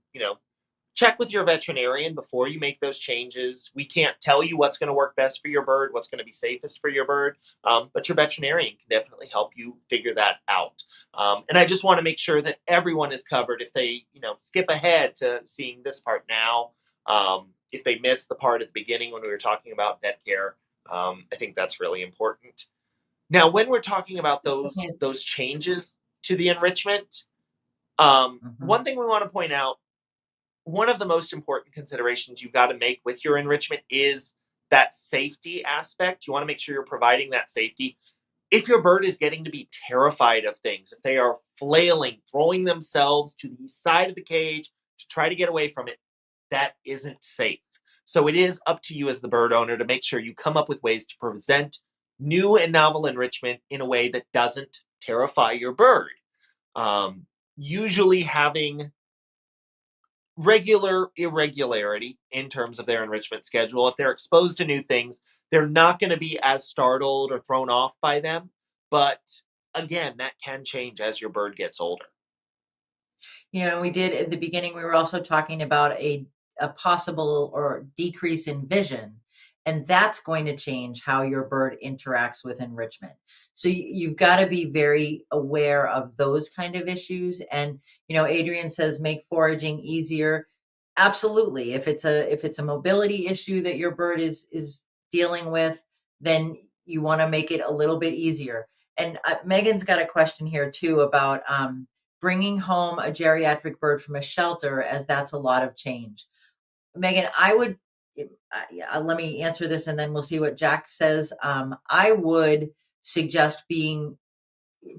check with your veterinarian before you make those changes. We can't tell you what's going to work best for your bird, what's going to be safest for your bird, but your veterinarian can definitely help you figure that out. And I just want to make sure that everyone is covered. If they, skip ahead to seeing this part now, if they missed the part at the beginning when we were talking about vet care, I think that's really important. Now, when we're talking about those Okay. those changes to the enrichment, Mhm. one thing we want to point out, one of the most important considerations you've got to make with your enrichment is that safety aspect. You want to make sure you're providing that safety. If your bird is getting to be terrified of things, if they are flailing, throwing themselves to the side of the cage to try to get away from it, that isn't safe. So it is up to you as the bird owner to make sure you come up with ways to present new and novel enrichment in a way that doesn't terrify your bird. Usually having regular irregularity in terms of their enrichment schedule. If they're exposed to new things, they're not going to be as startled or thrown off by them. But again, that can change as your bird gets older. We did at the beginning, we were also talking about a possible or decrease in vision. And that's going to change how your bird interacts with enrichment. So you've got to be very aware of those kind of issues. And, Adrian says make foraging easier. Absolutely. If it's a mobility issue that your bird is dealing with, then you want to make it a little bit easier. And Megan's got a question here too about bringing home a geriatric bird from a shelter, as that's a lot of change. Megan, I would, yeah, let me answer this and then we'll see what Jack says. I would suggest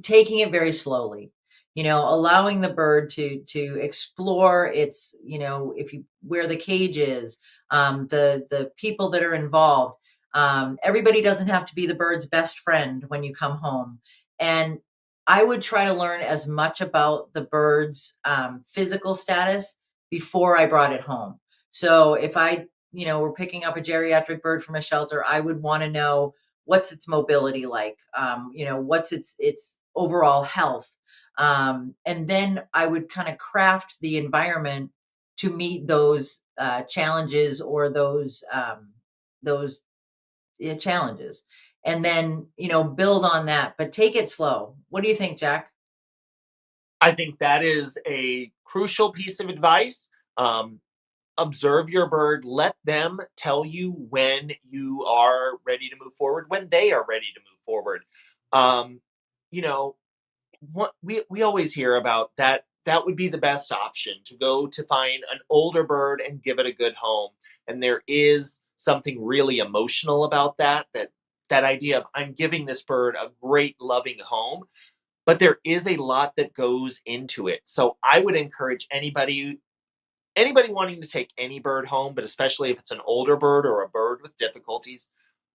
taking it very slowly, allowing the bird to explore its, if you where the cage is, the people that are involved. Everybody doesn't have to be the bird's best friend when you come home. And I would try to learn as much about the bird's physical status before I brought it home. So if I, were picking up a geriatric bird from a shelter, I would want to know what's its mobility like, what's its overall health, and then I would kind of craft the environment to meet those challenges, or those challenges, and then build on that, but take it slow. What do you think, Jack? I think that is a crucial piece of advice. Observe your bird, let them tell you when you are ready to move forward, when they are ready to move forward. Um, you know, what we always hear about that would be the best option, to go to find an older bird and give it a good home. And there is something really emotional about that idea of, I'm giving this bird a great loving home, but there is a lot that goes into it. So I would encourage anybody wanting to take any bird home, but especially if it's an older bird or a bird with difficulties,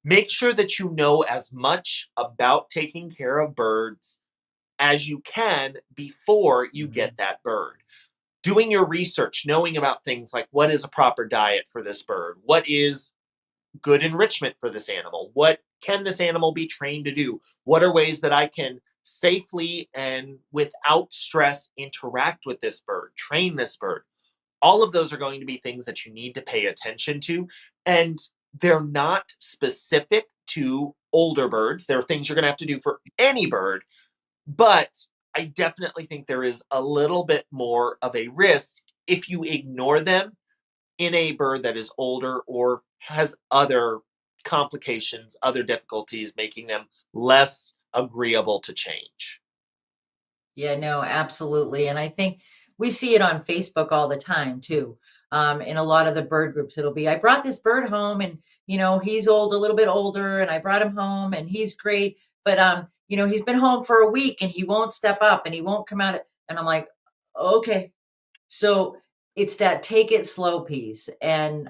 make sure that you know as much about taking care of birds as you can before you Mhm. get that bird. Doing your research, knowing about things like, what is a proper diet for this bird? What is good enrichment for this animal? What can this animal be trained to do? What are ways that I can safely and without stress interact with this bird, train this bird? All of those are going to be things that you need to pay attention to. And they're not specific to older birds. There are things you're going to have to do for any bird, but I definitely think there is a little bit more of a risk if you ignore them in a bird that is older or has other complications, other difficulties, making them less agreeable to change. Yeah, no, absolutely. And I think we see it on Facebook all the time too. In a lot of the bird groups, it'll be, I brought this bird home and, he's a little bit older, and I brought him home and he's great. But, he's been home for a week and he won't step up and he won't come out. And I'm like, okay, so it's that take it slow piece. And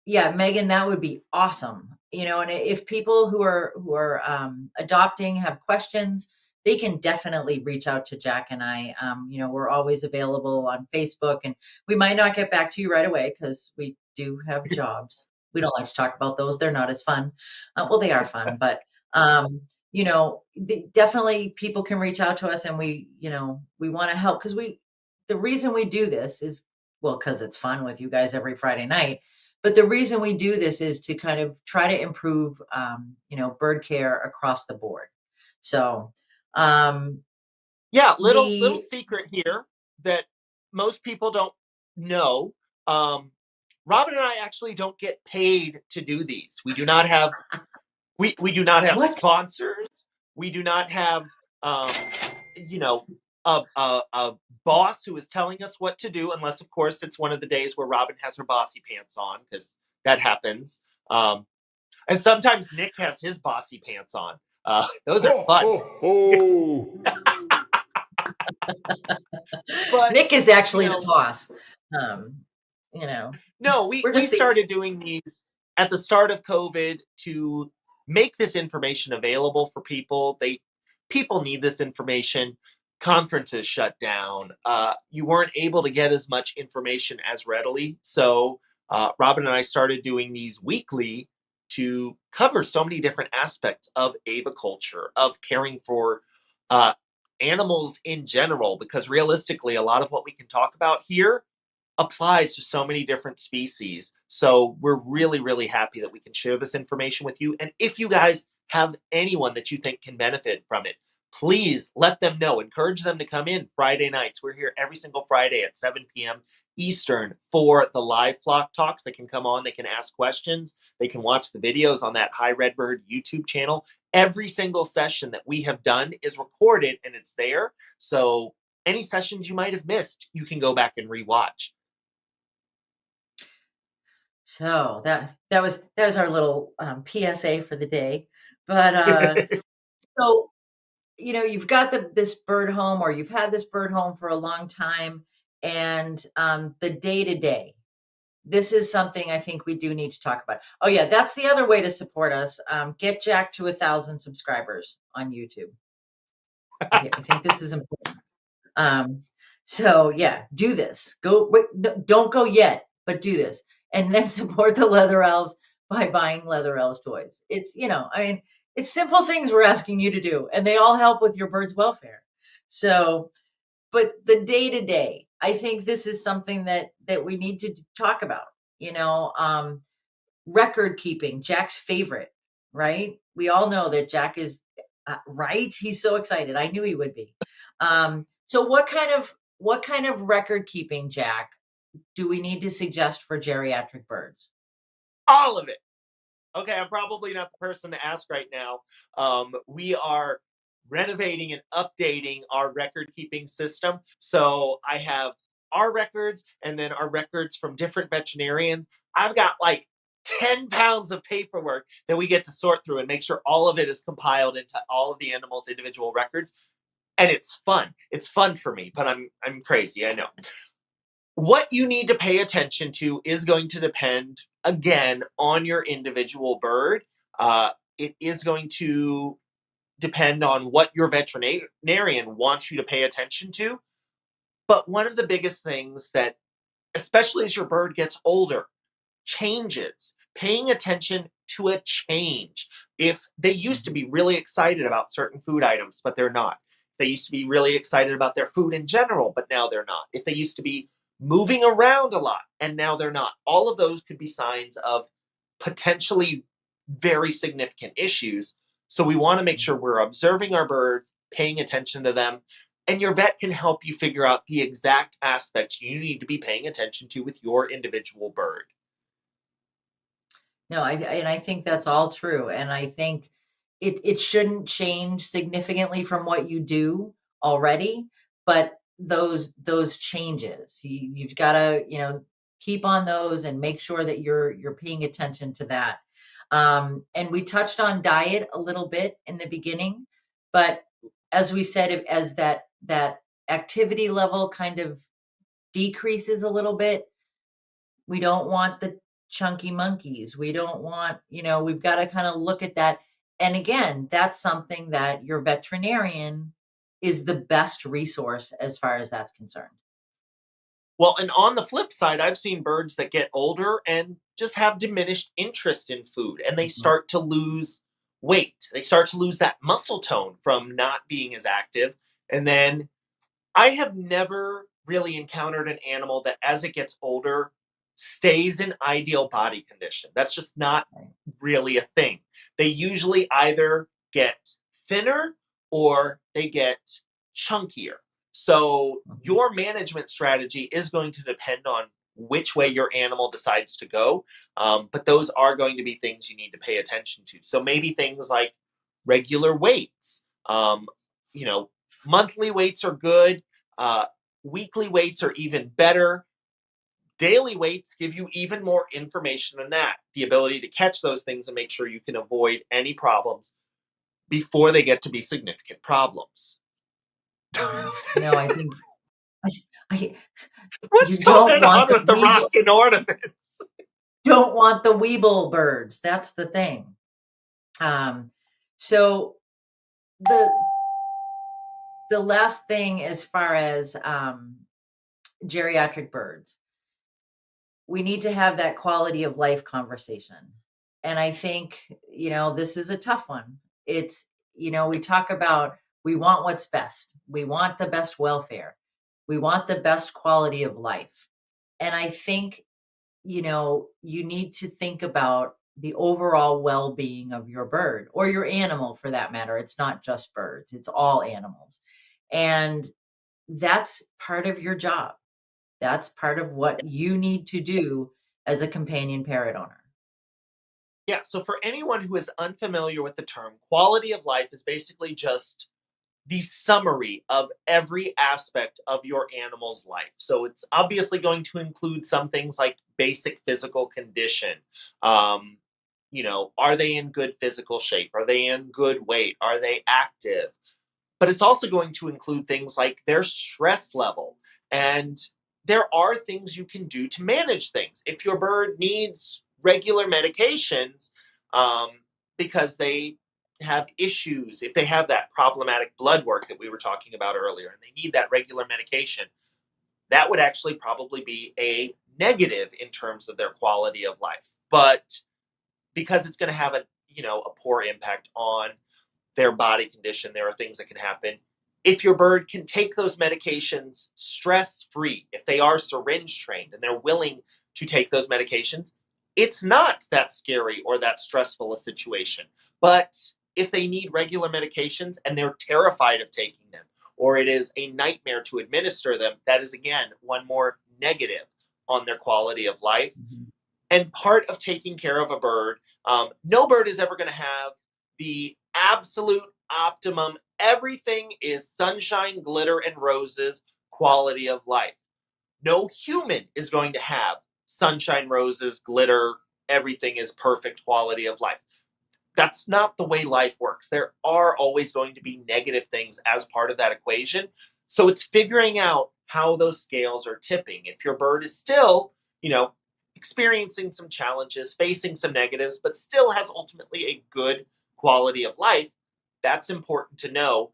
yeah, Megan, that would be awesome. And if people who are adopting have questions, they can definitely reach out to Jack and I. We're always available on Facebook, and we might not get back to you right away because we do have jobs. We don't like to talk about those. They're not as fun. Well, they are fun, but definitely people can reach out to us, and we want to help, because the reason we do this is, well, because it's fun with you guys every Friday night. But the reason we do this is to kind of try to improve, bird care across the board. So, um, Yeah, little the secret here that most people don't know. Um, Robin and I actually don't get paid to do these. We do not have what? sponsors. We do not have um, you know a boss who is telling us what to do, unless of course it's one of the days where Robin has her bossy pants on, because that happens. And sometimes Nick has his bossy pants on. Those are Ho, fun. ho, ho! But Nick is you actually the know boss. Um, you know, No, we we're we just the started doing these at the start of COVID to make this information available for people. People need this information. Conferences shut down. You weren't able to get as much information as readily. So Robin and I started doing these weekly to cover so many different aspects of aviculture, of caring for uh, animals in general. Because realistically, a lot of what we can talk about here applies to so many different species. So we're really, really happy that we can share this information with you. And if you guys have anyone that you think can benefit from it, please let them know. Encourage them to come in Friday nights. We're here every single Friday at 7 p.m. Eastern for the live flock talks. They can come on, they can ask questions, they can watch the videos on that High Redbird YouTube channel. Every single session that we have done is recorded and it's there. So any sessions you might have missed, you can go back and rewatch. So that was our little PSA for the day. But so you've got this bird home, or you've had this bird home for a long time, and the day to day. This is something I think we do need to talk about. Oh yeah, that's the other way to support us. Get Jack to 1,000 subscribers on YouTube. I think this is important. So yeah, do this. Don't go yet, but do this, and then support the Leather Elves by buying Leather Elves toys. It's it's simple things we're asking you to do, and they all help with your bird's welfare. So, but the day to day, I think this is something that we need to talk about. Record keeping, Jack's favorite, right? We all know that Jack is right. He's so excited. I knew he would be. So what kind of record keeping, Jack, do we need to suggest for geriatric birds? All of it. Okay, I'm probably not the person to ask right now. We are renovating and updating our record keeping system. So I have our records and then our records from different veterinarians. I've got like 10 pounds of paperwork that we get to sort through and make sure all of it is compiled into all of the animals' individual records. And it's fun. It's fun for me, but I'm crazy, I know. What you need to pay attention to is going to depend, again, on your individual bird. It is going to depend on what your veterinarian wants you to pay attention to. But one of the biggest things that, especially as your bird gets older, changes, paying attention to a change. If they used to be really excited about certain food items, but they're not. They used to be really excited about their food in general, but now they're not. If they used to be moving around a lot and now they're not, all of those could be signs of potentially very significant issues. So we want to make sure we're observing our birds, paying attention to them, and your vet can help you figure out the exact aspects you need to be paying attention to with your individual bird. No, I think that's all true, and I think it shouldn't change significantly from what you do already, but those changes, you've gotta, keep on those and make sure that you're paying attention to that. And we touched on diet a little bit in the beginning, but as we said, as that activity level kind of decreases a little bit, we don't want the chunky monkeys. We don't want, we've got to kind of look at that. And again, that's something that your veterinarian is the best resource as far as that's concerned. Well, and on the flip side, I've seen birds that get older and just have diminished interest in food and they Mhm. start to lose weight. They start to lose that muscle tone from not being as active. And then I have never really encountered an animal that, as it gets older, stays in ideal body condition. That's just not Right. really a thing. They usually either get thinner or they get chunkier. So, Mhm. your management strategy is going to depend on which way your animal decides to go. But those are going to be things you need to pay attention to. So, maybe things like regular weights. You know, monthly weights are good. Uh, Weekly weights are even better. Daily weights give you even more information than that, the ability to catch those things and make sure you can avoid any problems before they get to be significant problems. Mhm. No, I think I, I, What's you don't going want on the with the rockin' ornaments? Weeble birds. That's the thing. Um, so the the last thing as far as geriatric birds, we need to have that quality of life conversation. And I think, this is a tough one. It's, we talk about we want what's best. We want the best welfare. We want the best quality of life. And I think, you need to think about the overall well-being of your bird or your animal for that matter. It's not just birds, it's all animals. And that's part of your job. That's part of what you need to do as a companion parrot owner. Yeah, so for anyone who is unfamiliar with the term, quality of life is basically just the summary of every aspect of your animal's life. So it's obviously going to include some things like basic physical condition. Um, are they in good physical shape? Are they in good weight? Are they active? But it's also going to include things like their stress level. And there are things you can do to manage things. If your bird needs regular medications um, because they have issues, if they have that problematic blood work that we were talking about earlier, and they need that regular medication, that would actually probably be a negative in terms of their quality of life. But because it's going to have a poor impact on their body condition, there are things that can happen. If your bird can take those medications stress free, if they are syringe trained and they're willing to take those medications, it's not that scary or that stressful a situation. But if they need regular medications and they're terrified of taking them, or it is a nightmare to administer them, that is again one more negative on their quality of life. Mhm. And part of taking care of a bird, no bird is ever going to have the absolute optimum, everything is sunshine, glitter, and roses quality of life. No human is going to have sunshine, roses, glitter, everything is perfect quality of life. That's not the way life works. There are always going to be negative things as part of that equation. So it's figuring out how those scales are tipping. If your bird is still, you know, experiencing some challenges, facing some negatives, but still has ultimately a good quality of life, that's important to know.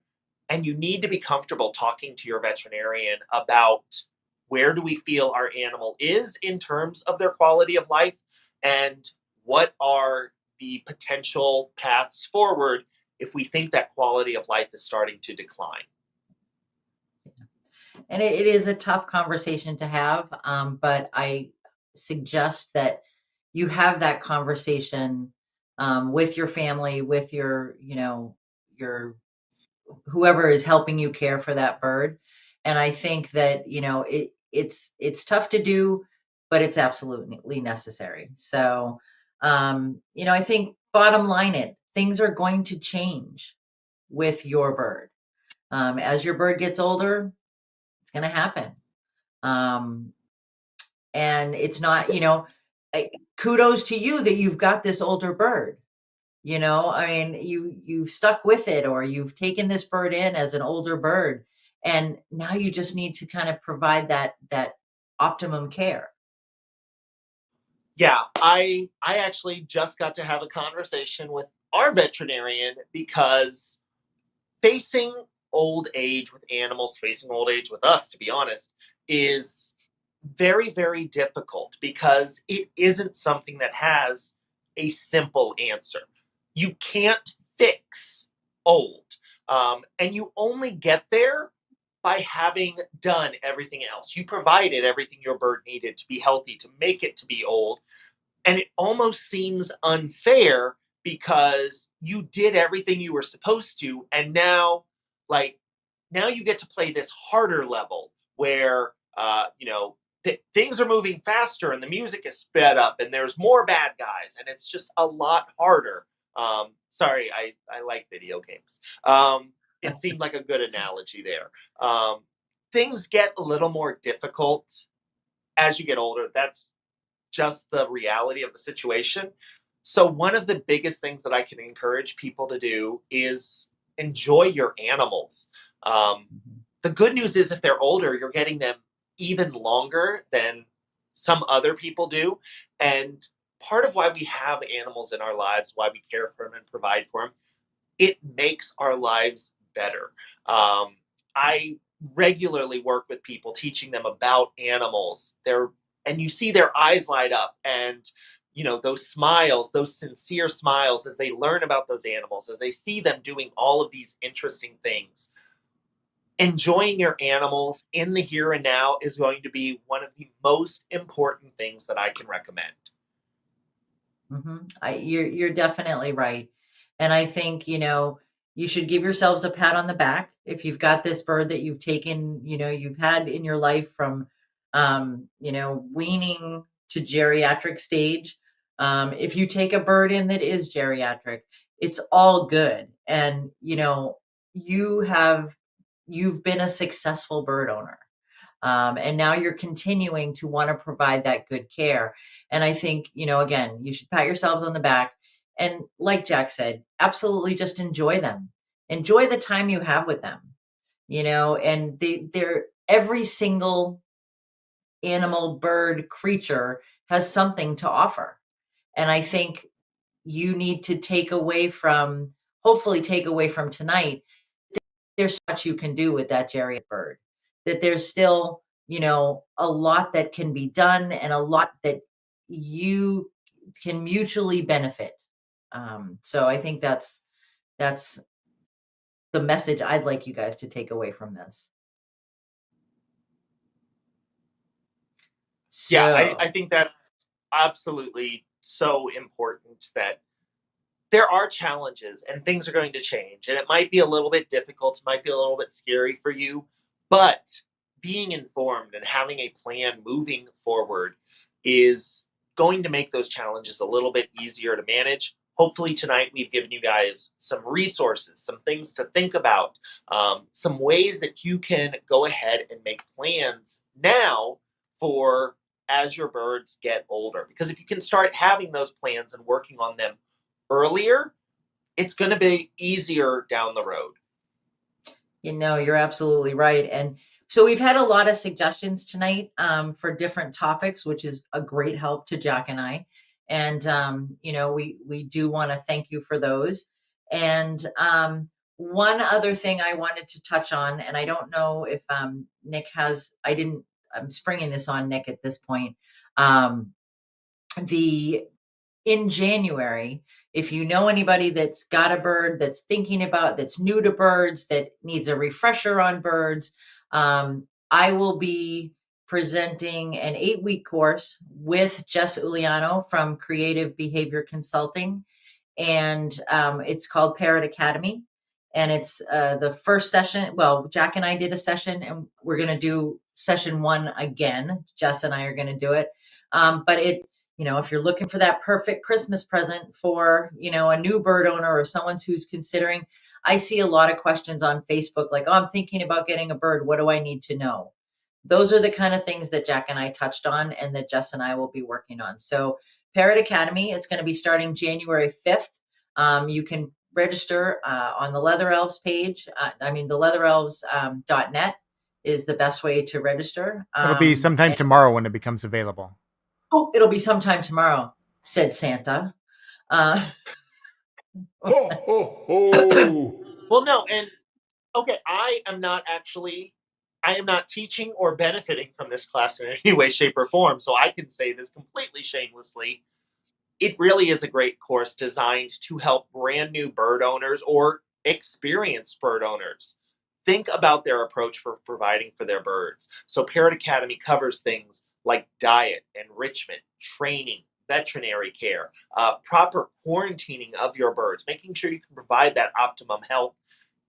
And you need to be comfortable talking to your veterinarian about where do we feel our animal is in terms of their quality of life and what are the potential paths forward if we think that quality of life is starting to decline. And it is a tough conversation to have, but I suggest that you have that conversation with your family, with your whoever is helping you care for that bird. And I think that it's tough to do, but it's absolutely necessary. So I think bottom line things are going to change with your bird. As your bird gets older, it's going to happen. Um, and it's not, kudos to you that you've got this older bird. I mean, you've stuck with it or you've taken this bird in as an older bird, and now you just need to kind of provide that optimum care. Yeah, I actually just got to have a conversation with our veterinarian because facing old age with animals, facing old age with us, to be honest, is very, very difficult because it isn't something that has a simple answer. You can't fix old. And you only get there by having done everything else. You provided everything your bird needed to be healthy, to make it to be old, and it almost seems unfair because you did everything you were supposed to, and like now you get to play this harder level where things are moving faster and the music is sped up and there's more bad guys and it's just a lot harder. Sorry, I like video games. It seemed like a good analogy there. Things get a little more difficult as you get older. That's just the reality of the situation. So, one of the biggest things that I can encourage people to do is enjoy your animals. Um, Mhm. the good news is, if they're older, you're getting them even longer than some other people do. And part of why we have animals in our lives, why we care for them and provide for them, it makes our lives better. I regularly work with people teaching them about animals. And you see their eyes light up and those smiles, those sincere smiles as they learn about those animals, as they see them doing all of these interesting things. enjoying your animals in the here and now is going to be one of the most important things that I can recommend. You're definitely right, and I think you should give yourselves a pat on the back if you've got this bird that you've taken, you've had in your life from, weaning to geriatric stage. If you take a bird in that is geriatric, it's all good, and you have you've been a successful bird owner. And now you're continuing to want to provide that good care. And I think, again, you should pat yourselves on the back. And like Jack said, absolutely just enjoy them. Enjoy the time you have with them, and they're every single animal, bird, creature has something to offer. And I think you need to hopefully take away from tonight, there's so much you can do with that Geriatric bird, that there's still, a lot that can be done and a lot that you can mutually benefit. So I think that's the message I'd like you guys to take away from this. Yeah, I So, think that's absolutely so important that there are challenges and things are going to change. And it might be a little bit difficult, it might be a little bit scary for you, but being informed and having a plan moving forward is going to make those challenges a little bit easier to manage. Hopefully, tonight we've given you guys some resources, some things to think about, some ways that you can go ahead and make plans now for as your birds get older. Because if you can start having those plans and working on them earlier, it's going to be easier down the road. you're absolutely right. And so we've had a lot of suggestions tonight for different topics, which is a great help to Jack and I. And we do want to thank you for those. And one other thing I wanted to touch on, and I don't know if Nick has, I'm springing this on Nick at this point. Um, the in January, if you know anybody that's got a bird that's thinking about, that's new to birds, that needs a refresher on birds, I will be presenting an 8-week course with Jess Uliano from Creative Behavior Consulting, and it's called Parrot Academy. And it's the first session. Well, Jack and I did a session, and we're going to do session 1 again. Jess and I are going to do it. But if you're looking for that perfect Christmas present for, a new bird owner or someone who's considering, I see a lot of questions on Facebook like, oh, I'm thinking about getting a bird. What do I need to know? Those are the kind of things that Jack and I touched on and that Jess and I will be working on. So Parrot Academy, it's going to be starting January 5th. You can register on the Leather Elves page. The leatherelves.net is the best way to register. It'll be sometime tomorrow when it becomes available. Oh, it'll be sometime tomorrow, said Santa. Ho, ho, ho. Well, no, and okay, I am not teaching or benefiting from this class in any way, shape, or form, so I can say this completely shamelessly. It really is a great course designed to help brand new bird owners or experienced bird owners think about their approach for providing for their birds. So, Parrot Academy covers things like diet, enrichment, training, veterinary care, proper quarantining of your birds, making sure you can provide that optimum health.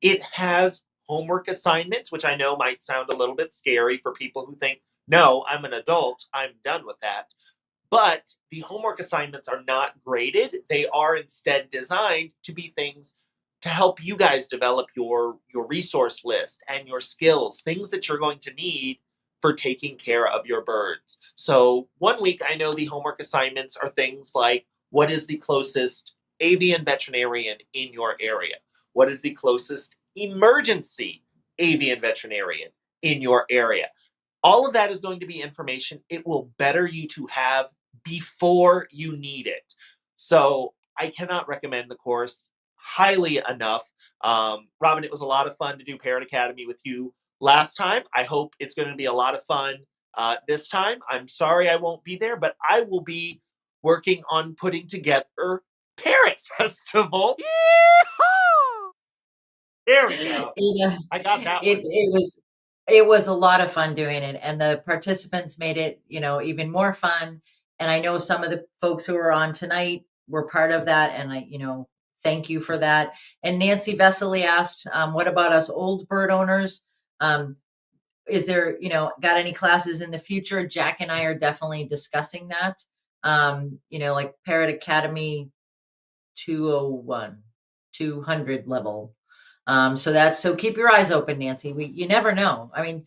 It has homework assignments, which I know might sound a little bit scary for people who think, no, I'm an adult, I'm done with that. But the homework assignments are not graded. They are instead designed to be things to help you guys develop your resource list and your skills, things that you're going to need for taking care of your birds. So, one week I know the homework assignments are things like what is the closest avian veterinarian in your area? What is the closest emergency avian veterinarian in your area? All of that is going to be information it will better you to have before you need it. So I cannot recommend the course highly enough. Robin, it was a lot of fun to do Parrot Academy with you last time. I hope it's going to be a lot of fun this time. I'm sorry I won't be there, but I will be working on putting together Parrot Festival. Yeehaw! There we go. You I got that it one. it was a lot of fun doing it, and the participants made it, even more fun. And I know some of the folks who are on tonight were part of that, and thank you for that. And Nancy Vesely asked, "What about us old bird owners? Um, is there, got any classes in the future?" Jack and I are definitely discussing that. Like Parrot Academy 201, 200 level. So keep your eyes open, Nancy. You never know. I mean,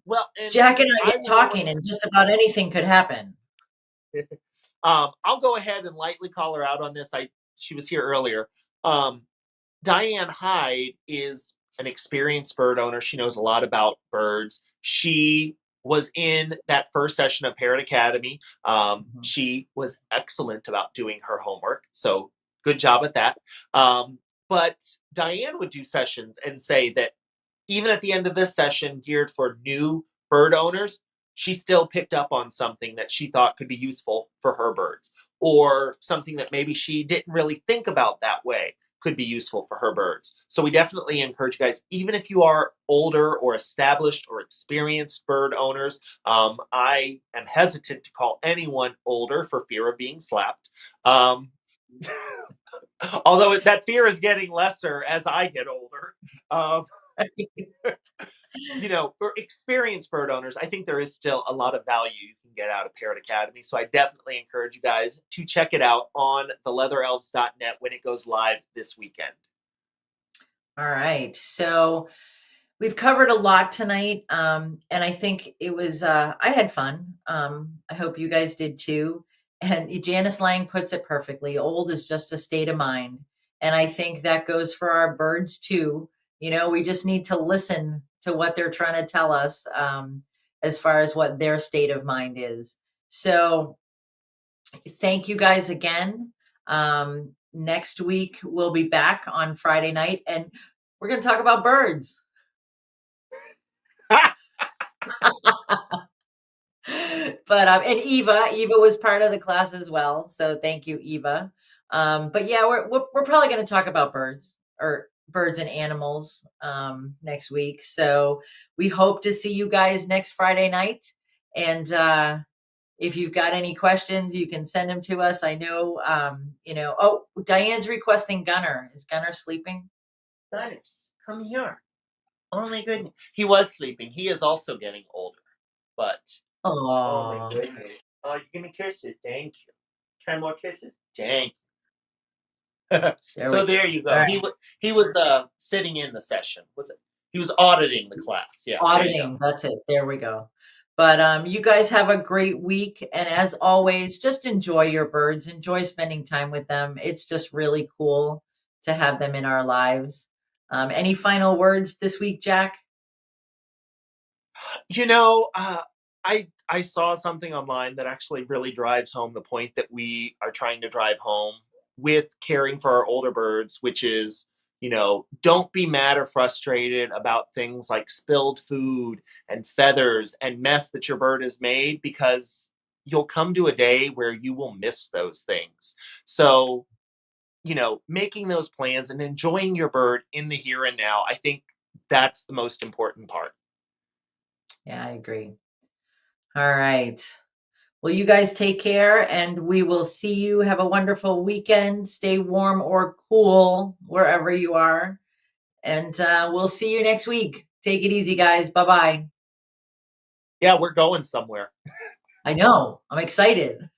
Well, and Jack and I I get will go talking and just about anything could happen. I'll go ahead and lightly call her out on this. She was here earlier. Diane Hyde is an experienced bird owner. She knows a lot about birds. She was in that first session of Parrot Academy. She was excellent about doing her homework. So good job at that. But Diane would do sessions and say that even at the end of this session geared for new bird owners, she still picked up on something that she thought could be useful for her birds, or something that maybe she didn't really think about that way could be useful for her birds. So we definitely encourage you guys, even if you are older or established or experienced bird owners. I am hesitant to call anyone older for fear of being slapped. Although that fear is getting lesser as I get older. For experienced bird owners, I think there is still a lot of value you can get out of Parrot Academy. So I definitely encourage you guys to check it out on theleatherelves.net when it goes live this weekend. All right. So we've covered a lot tonight. And I think it was, I had fun. I hope you guys did too. And Janice Lang puts it perfectly. Old is just a state of mind. And I think that goes for our birds too. We just need to listen to what they're trying to tell us, as far as what their state of mind is. So thank you guys again. Next week, we'll be back on Friday night and we're going to talk about birds. But and Eva was part of the class as well, so thank you, Eva. But yeah, we're probably going to talk about birds and animals next week. So we hope to see you guys next Friday night. And if you've got any questions, you can send them to us. I know, Oh, Diane's requesting Gunner. Is Gunner sleeping? Gunners, come here. Oh my goodness. He was sleeping. He is also getting older. But oh my goodness. Oh, you give me kisses. Thank you. 10 more kisses. Thank you. So there you go. Right. He was sitting in the session. Was it? He was auditing the class. Yeah. Auditing. That's it. There we go. But you guys have a great week. And as always, just enjoy your birds. Enjoy spending time with them. It's just really cool to have them in our lives. Any final words this week, Jack? I saw something online that actually really drives home the point that we are trying to drive home with caring for our older birds, which is, don't be mad or frustrated about things like spilled food and feathers and mess that your bird has made, because you'll come to a day where you will miss those things. So, making those plans and enjoying your bird in the here and now, I think that's the most important part. Yeah, I agree. All right. Well, you guys take care and we will see you. Have a wonderful weekend. Stay warm or cool wherever you are. And we'll see you next week. Take it easy, guys. Bye-bye. Yeah, we're going somewhere. I know. I'm excited.